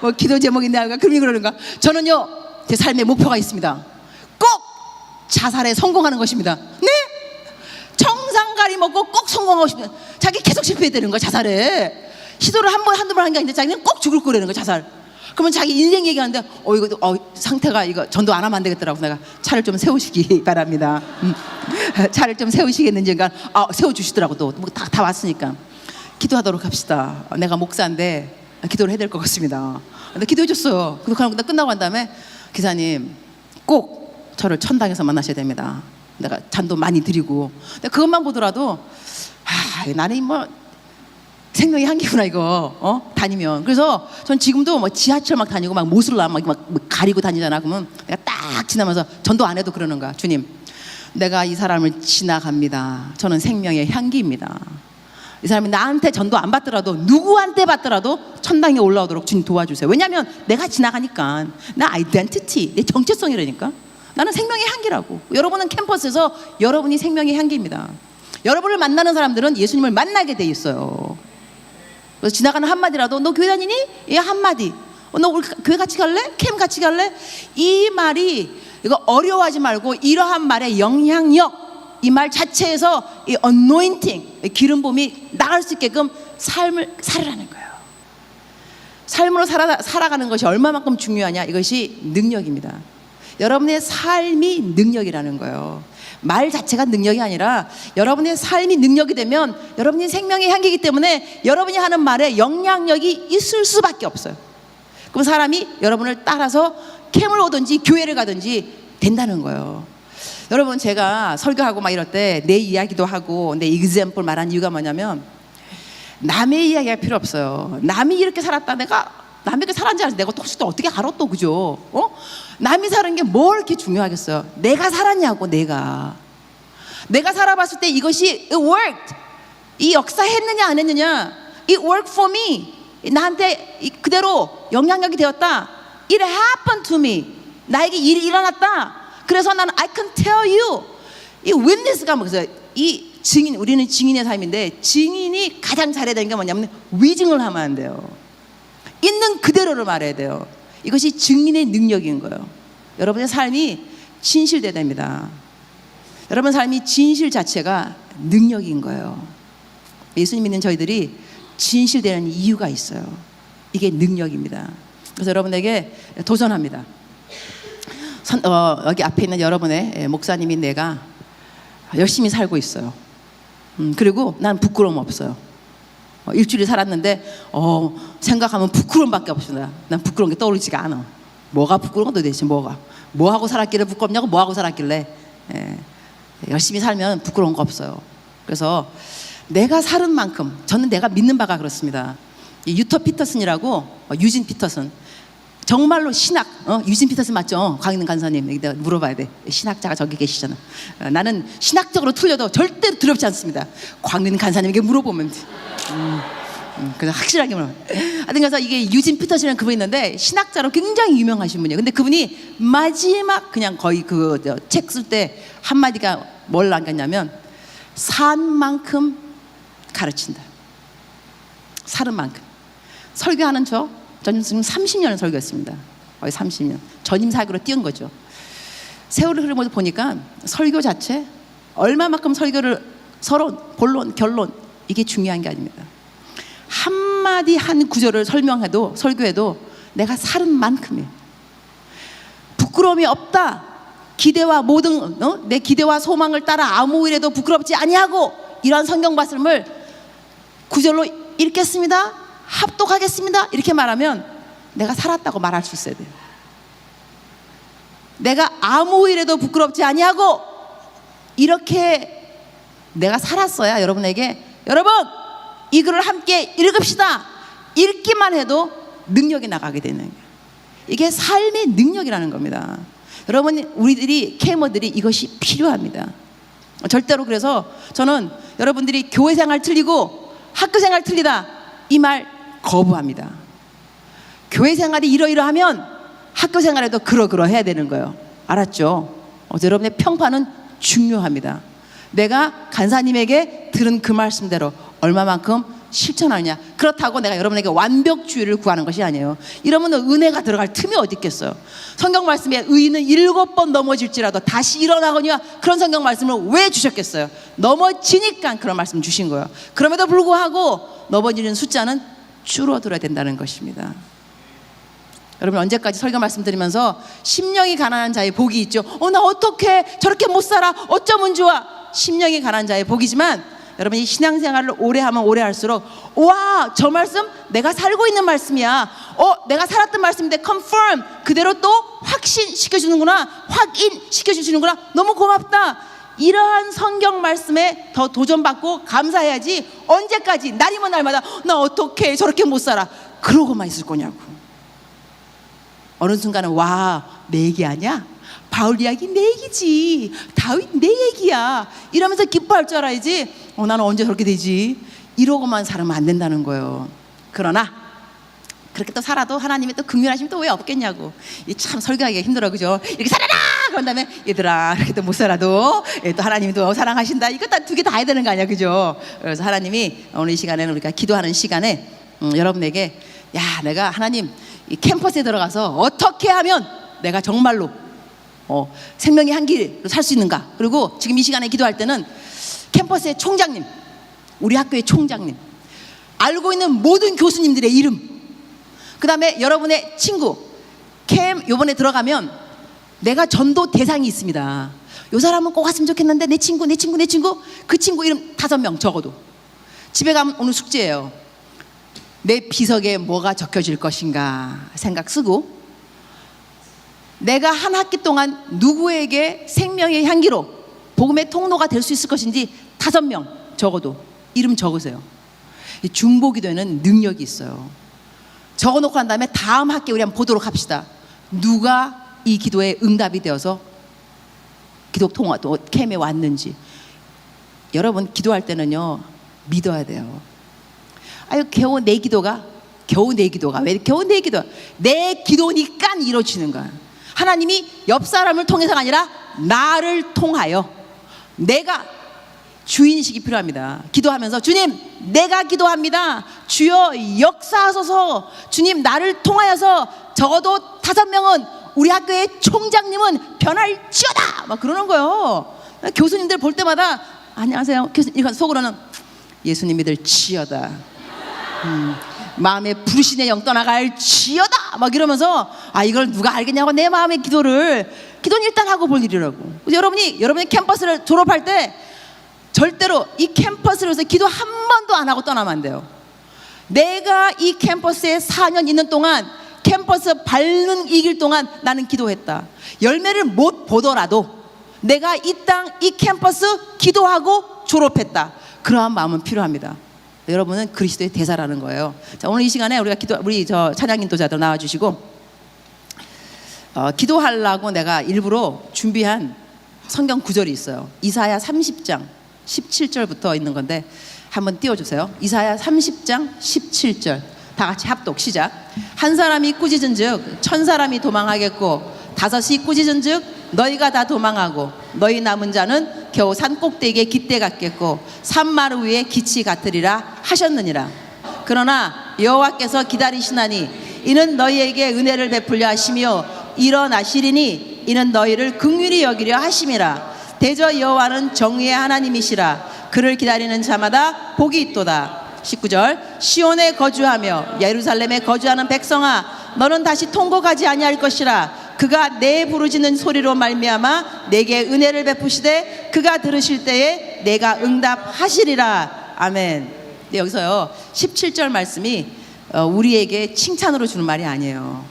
뭐 기도 제목이 있나요? 그러니 그러는가? 저는요, 제 삶의 목표가 있습니다. 꼭 자살에 성공하는 것입니다. 네? 청산가리 먹고 꼭 성공하고 싶다. 자기 계속 실패되는 거야 자살에. 시도를 한두 번 한 게 아닌데 자기는 꼭 죽을 거라는 거야 자살. 그러면 자기 인생 얘기하는데 이거 상태가 이거 전도 안 하면 안 되겠더라고. 내가 차를 좀 세우시기 바랍니다. 차를 좀 세우시겠는지. 그러니까 세워주시더라고. 또 다 왔으니까 기도하도록 합시다. 내가 목사인데 기도를 해야 될 것 같습니다. 근데 기도해줬어요. 근데 끝나고 난 다음에 기사님 꼭 저를 천당에서 만나셔야 됩니다. 내가 잔도 많이 드리고. 근데 그것만 보더라도 나는 뭐 생명의 향기구나 이거. 다니면. 그래서 전 지금도 뭐 지하철 막 다니고 막 모슬라 막 가리고 다니잖아. 그러면 내가 딱 지나면서 전도 안 해도 그러는 거야. 주님, 내가 이 사람을 지나갑니다. 저는 생명의 향기입니다. 이 사람이 나한테 전도 안 받더라도 누구한테 받더라도 천당에 올라오도록 주님 도와주세요. 왜냐하면 내가 지나가니까 나 아이덴티티, 내 정체성이라니까. 나는 생명의 향기라고. 여러분은 캠퍼스에서 여러분이 생명의 향기입니다. 여러분을 만나는 사람들은 예수님을 만나게 돼 있어요. 그래서 지나가는 한마디라도 너 교회 다니니? 예, 한마디. 너 우리 교회 같이 갈래? 캠 같이 갈래? 이 말이, 이거 어려워하지 말고 이러한 말의 영향력, 이 말 자체에서 이 anointing, 기름 부음이 나갈 수 있게끔 삶을 살으라는 거예요. 삶으로 살아가는 것이 얼마만큼 중요하냐, 이것이 능력입니다. 여러분의 삶이 능력이라는 거예요. 말 자체가 능력이 아니라 여러분의 삶이 능력이 되면 여러분이 생명의 향기이기 때문에 여러분이 하는 말에 영향력이 있을 수밖에 없어요. 그럼 사람이 여러분을 따라서 캠을 오든지 교회를 가든지 된다는 거예요. 여러분, 제가 설교하고 막 이럴 때 내 이야기도 하고 내 example 말한 이유가 뭐냐면, 남의 이야기가 필요 없어요. 남이 이렇게 살았다, 내가 남이 이렇게 살았는지 알아서 내가 또 어떻게 알아 또, 그죠? 남이 사는 게 뭘 이렇게 중요하겠어요. 내가 살았냐고. 내가 살아봤을 때 이것이 it worked, 이 역사했느냐 안 했느냐, it worked for me, 나한테 그대로 영향력이 되었다, it happened to me, 나에게 일이 일어났다. 그래서 나는 I can tell you, 이 witness가 뭐겠어요? 이 증인, 우리는 증인의 삶인데, 증인이 가장 잘해야 되는 게 뭐냐면 위증을 하면 안 돼요. 있는 그대로를 말해야 돼요. 이것이 증인의 능력인 거예요. 여러분의 삶이 진실돼야 됩니다. 여러분 삶이 진실 자체가 능력인 거예요. 예수님 믿는 저희들이 진실되는 이유가 있어요. 이게 능력입니다. 그래서 여러분에게 도전합니다. 여기 앞에 있는 여러분의 목사님인 내가 열심히 살고 있어요. 그리고 난 부끄러움 없어요. 일주일 살았는데 생각하면 부끄러움밖에 없습니다. 난 부끄러운 게 떠오르지가 않아. 뭐가 부끄러운 거 도대체, 뭐 하고 살았길래 부끄럽냐고. 뭐 하고 살았길래. 열심히 살면 부끄러운 거 없어요. 그래서 내가 살은 만큼, 저는 내가 믿는 바가 그렇습니다. 유터 피터슨이라고, 유진 피터슨, 정말로 신학, 유진 피터슨 맞죠? 강인은 간사님, 내가 물어봐야 돼. 신학자가 저기 계시잖아. 나는 신학적으로 틀려도 절대로 두렵지 않습니다. 광민 간사님에게 물어보면 돼. 그래서 확실하게 물어. 하여튼 그래서 이게 유진 피터슨이라는 그분이 있는데, 신학자로 굉장히 유명하신 분이에요. 근데 그분이 마지막 그냥 거의 그 책 쓸 때 한마디가 뭘 남겼냐면, 산 만큼 가르친다. 살은 만큼. 설교하는 저는 지금 30년을 설교했습니다. 거의 30년. 전임 사역으로 뛰은 거죠. 세월을 흐름을 보니까 설교 자체, 얼마만큼 설교를 서론, 본론, 결론, 이게 중요한 게 아닙니다. 한마디 한 구절을 설교해도 내가 살은 만큼이에요. 부끄러움이 없다. 기대와 모든 내 기대와 소망을 따라 아무 일에도 부끄럽지 아니하고, 이러한 성경 말씀을 구절로 읽겠습니다, 합독하겠습니다, 이렇게 말하면 내가 살았다고 말할 수 있어야 돼요. 내가 아무 일에도 부끄럽지 아니하고, 이렇게 내가 살았어야 여러분에게, 여러분 이 글을 함께 읽읍시다, 읽기만 해도 능력이 나가게 되는 거예요. 이게 삶의 능력이라는 겁니다. 여러분, 우리들이 캐머들이 이것이 필요합니다. 절대로. 그래서 저는 여러분들이 교회 생활 틀리고 학교 생활 틀리다, 이 말 거부합니다. 교회 생활이 이러이러하면 학교 생활에도 그러해야 되는 거예요. 알았죠? 여러분의 평판은 중요합니다. 내가 간사님에게 들은 그 말씀대로 얼마만큼 실천하느냐. 그렇다고 내가 여러분에게 완벽주의를 구하는 것이 아니에요. 이러면 은혜가 들어갈 틈이 어디 있겠어요. 성경 말씀에 의인은 7번 넘어질지라도 다시 일어나거니와, 그런 성경 말씀을 왜 주셨겠어요? 넘어지니까 그런 말씀 주신 거예요. 그럼에도 불구하고 넘어지는 숫자는 줄어들어야 된다는 것입니다. 여러분, 언제까지 설교 말씀드리면서 심령이 가난한 자의 복이 있죠. 나 어떻게 저렇게 못 살아, 어쩌면 좋아. 심령이 가난한 자의 복이지만, 여러분이 신앙생활을 오래 하면 오래 할수록, 와, 저 말씀 내가 살고 있는 말씀이야, 내가 살았던 말씀인데 confirm, 그대로 또 확신시켜주는구나, 확인시켜주시는구나, 너무 고맙다. 이러한 성경 말씀에 더 도전받고 감사해야지, 언제까지 날이면 날마다 나 어떻게 저렇게 못 살아 그러고만 있을 거냐고. 어느 순간은 와, 내 얘기 아니야? 바울 이야기 내 얘기지, 다윗 내 얘기야, 이러면서 기뻐할 줄 알아야지, 나는 언제 저렇게 되지, 이러고만 살면 안 된다는 거예요. 그러나 그렇게 또 살아도 하나님이 또 긍휼하시면 또 왜 없겠냐고. 참 설교하기가 힘들어, 그죠? 이렇게 살아라! 그런 다음에 얘들아, 이렇게 또 못 살아도 또 하나님이 또 사랑하신다, 이거 다 두 개 다 해야 되는 거 아니야, 그죠? 그래서 하나님이 오늘 이 시간에는 우리가 기도하는 시간에 여러분에게, 야, 내가 하나님 이 캠퍼스에 들어가서 어떻게 하면 내가 정말로 생명의 향기로 살 수 있는가. 그리고 지금 이 시간에 기도할 때는 캠퍼스의 총장님, 우리 학교의 총장님, 알고 있는 모든 교수님들의 이름, 그 다음에 여러분의 친구, 캠 요번에 들어가면 내가 전도 대상이 있습니다. 요 사람은 꼭 왔으면 좋겠는데, 내 친구 그 친구 이름 5명 적어도. 집에 가면 오늘 숙제예요. 내 비석에 뭐가 적혀질 것인가 생각 쓰고, 내가 한 학기 동안 누구에게 생명의 향기로 복음의 통로가 될 수 있을 것인지 5명 적어도 이름 적으세요. 중보기도에는 능력이 있어요. 적어놓고 난 다음에 다음 학기에 우리 한번 보도록 합시다. 누가 이 기도에 응답이 되어서 기도 통화 또 캠에 왔는지. 여러분 기도할 때는요 믿어야 돼요. 아유 겨우 내 기도가 왜 겨우 내 기도? 내 기도니까 이루어지는 거야. 하나님이 옆 사람을 통해서가 아니라 나를 통하여 내가 주인식이 필요합니다. 기도하면서 주님 내가 기도합니다. 주여 역사하소서. 주님 나를 통하여서 적어도 5명은 우리 학교의 총장님은 변할지어다 막 그러는 거예요. 교수님들 볼 때마다 안녕하세요 교수님 속으로는 예수님 믿을지어다. 마음에 불신의 영 떠나갈지어다 막 이러면서 아 이걸 누가 알겠냐고 내 마음의 기도는 일단 하고 볼 일이라고. 여러분이 캠퍼스를 졸업할 때 절대로 이 캠퍼스를 위해서 기도 한 번도 안 하고 떠나면 안 돼요. 내가 이 캠퍼스에 4년 있는 동안 캠퍼스 밟는 이 길 동안 나는 기도했다. 열매를 못 보더라도 내가 이 땅 이 캠퍼스 기도하고 졸업했다. 그러한 마음은 필요합니다. 여러분은 그리스도의 대사라는 거예요. 자, 오늘 이 시간에 우리 저 찬양 인도자들 나와주시고 기도하려고 내가 일부러 준비한 성경 구절이 있어요. 이사야 30장 17절부터 있는 건데 한번 띄워주세요. 이사야 30장 17절 다 같이 합독 시작. 한 사람이 꾸짖은즉 1000사람이 도망하겠고 5이 꾸짖은즉 너희가 다 도망하고 너희 남은 자는 겨우 산 꼭대기에 깃대 같겠고 산마루 위에 기치 같으리라 하셨느니라. 그러나 여호와께서 기다리시나니 이는 너희에게 은혜를 베풀려 하시며 일어나시리니 이는 너희를 긍휼히 여기려 하심이라. 대저 여호와는 정의의 하나님이시라. 그를 기다리는 자마다 복이 있도다. 19절 시온에 거주하며 예루살렘에 거주하는 백성아 너는 다시 통곡하지 아니할 것이라. 그가 내 부르짖는 소리로 말미암아 내게 은혜를 베푸시되 그가 들으실 때에 내가 응답하시리라. 아멘. 근데 여기서요 17절 말씀이 우리에게 칭찬으로 주는 말이 아니에요.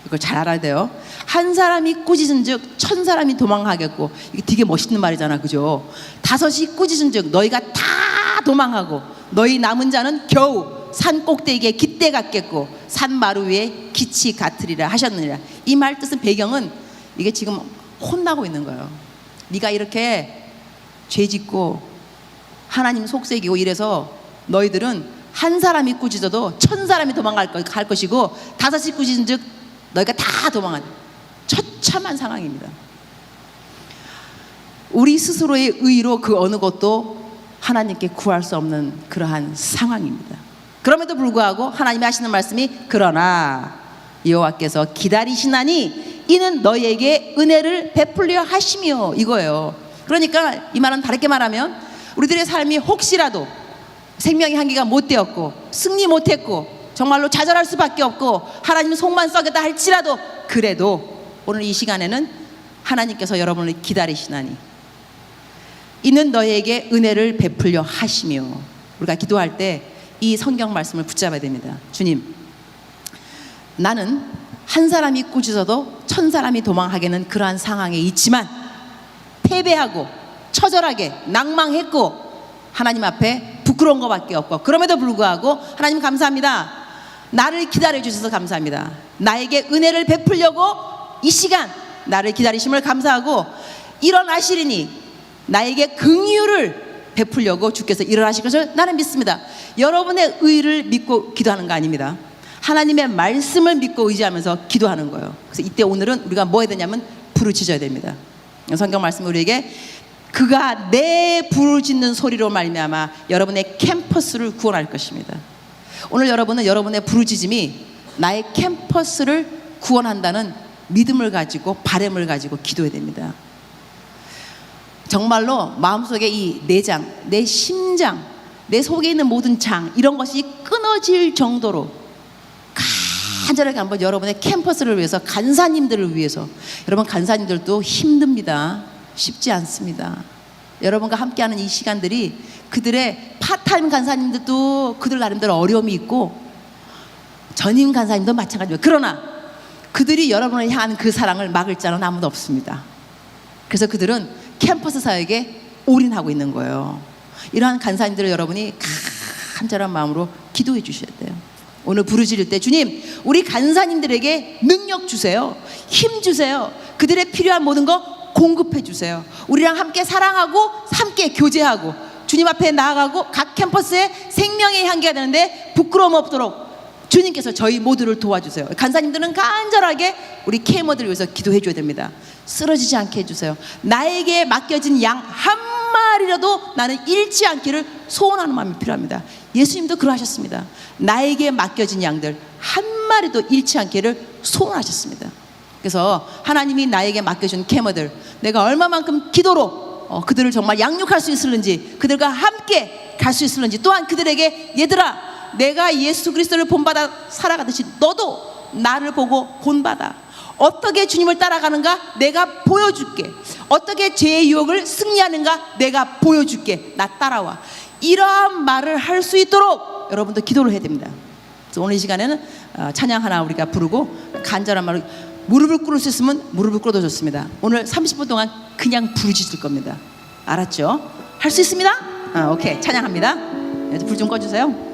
이걸 잘 알아야 돼요. 한 사람이 꾸짖은즉 1000사람이 도망하겠고 이게 되게 멋있는 말이잖아, 그죠? 5이 꾸짖은즉 너희가 다 도망하고 너희 남은 자는 겨우 산 꼭대기에 깃대 같겠고 산 마루 위에 기치 같으리라 하셨느니라. 이 말 뜻은 배경은 이게 지금 혼나고 있는 거예요. 네가 이렇게 죄짓고 하나님 속색이고 이래서 너희들은 한 사람이 꾸짖어도 1000사람이 도망갈 것이고 5이 꾸짖은즉 너희가 다 도망한다. 처참한 상황입니다. 우리 스스로의 의로 그 어느 것도 하나님께 구할 수 없는 그러한 상황입니다. 그럼에도 불구하고 하나님이 하시는 말씀이 그러나 여호와께서 기다리시나니 이는 너희에게 은혜를 베풀려 하시며 이거예요. 그러니까 이 말은 다르게 말하면 우리들의 삶이 혹시라도 생명의 향기가 못 되었고 승리 못했고 정말로 좌절할 수밖에 없고 하나님 속만 썩였다 할지라도 그래도 오늘 이 시간에는 하나님께서 여러분을 기다리시나니 이는 너희에게 은혜를 베풀려 하시며. 우리가 기도할 때 이 성경 말씀을 붙잡아야 됩니다. 주님, 나는 한 사람이 꾸짖어도 1000사람이 도망하게는 그러한 상황에 있지만 패배하고 처절하게 낭망했고 하나님 앞에 부끄러운 것밖에 없고 그럼에도 불구하고 하나님 감사합니다. 나를 기다려 주셔서 감사합니다. 나에게 은혜를 베풀려고 이 시간 나를 기다리심을 감사하고 일어나시리니 나에게 긍휼을 베풀려고 주께서 일어나실 것을 나는 믿습니다. 여러분의 의를 믿고 기도하는 거 아닙니다. 하나님의 말씀을 믿고 의지하면서 기도하는 거예요. 그래서 이때 오늘은 우리가 뭐 해야 되냐면 부르짖어야 됩니다. 성경 말씀 우리에게 그가 내 부르짖는 소리로 말미암아 여러분의 캠퍼스를 구원할 것입니다. 오늘 여러분은 여러분의 부르짖음이 나의 캠퍼스를 구원한다는 믿음을 가지고 바람을 가지고 기도해야 됩니다. 정말로 마음속에 이 내장, 내 심장, 내 속에 있는 모든 장 이런 것이 끊어질 정도로 간절하게 한번 여러분의 캠퍼스를 위해서 간사님들을 위해서. 여러분 간사님들도 힘듭니다. 쉽지 않습니다. 여러분과 함께하는 이 시간들이 그들의 파타임 간사님들도 그들 나름대로 어려움이 있고 전임 간사님도 마찬가지입니다. 그러나 그들이 여러분을 향한 그 사랑을 막을 자는 아무도 없습니다. 그래서 그들은 캠퍼스 사역에 올인하고 있는 거예요. 이러한 간사님들을 여러분이 간절한 마음으로 기도해 주셔야 돼요. 오늘 부르짖을 때 주님, 우리 간사님들에게 능력 주세요. 힘 주세요. 그들의 필요한 모든 거 공급해 주세요. 우리랑 함께 사랑하고 함께 교제하고 주님 앞에 나아가고 각 캠퍼스에 생명의 향기가 되는데 부끄러움 없도록 주님께서 저희 모두를 도와주세요. 간사님들은 간절하게 우리 케이머들을 위해서 기도해 줘야 됩니다. 쓰러지지 않게 해주세요. 나에게 맡겨진 양 한 마리라도 나는 잃지 않기를 소원하는 마음이 필요합니다. 예수님도 그러하셨습니다. 나에게 맡겨진 양들 한 마리도 잃지 않기를 소원하셨습니다. 그래서 하나님이 나에게 맡겨준 케이머들, 내가 얼마만큼 기도로 그들을 정말 양육할 수 있을는지, 그들과 함께 갈 수 있을는지, 또한 그들에게 얘들아, 내가 예수 그리스도를 본받아 살아가듯이 너도 나를 보고 본받아. 어떻게 주님을 따라가는가 내가 보여줄게. 어떻게 죄의 유혹을 승리하는가 내가 보여줄게. 나 따라와. 이러한 말을 할 수 있도록 여러분도 기도를 해야 됩니다. 그래서 오늘 이 시간에는 찬양 하나 우리가 부르고 간절한 말로 무릎을 꿇을 수 있으면 무릎을 꿇어도 좋습니다. 오늘 30분 동안 그냥 부르짖을 겁니다. 알았죠? 할 수 있습니다? 오케이, 찬양합니다. 불 좀 꺼주세요.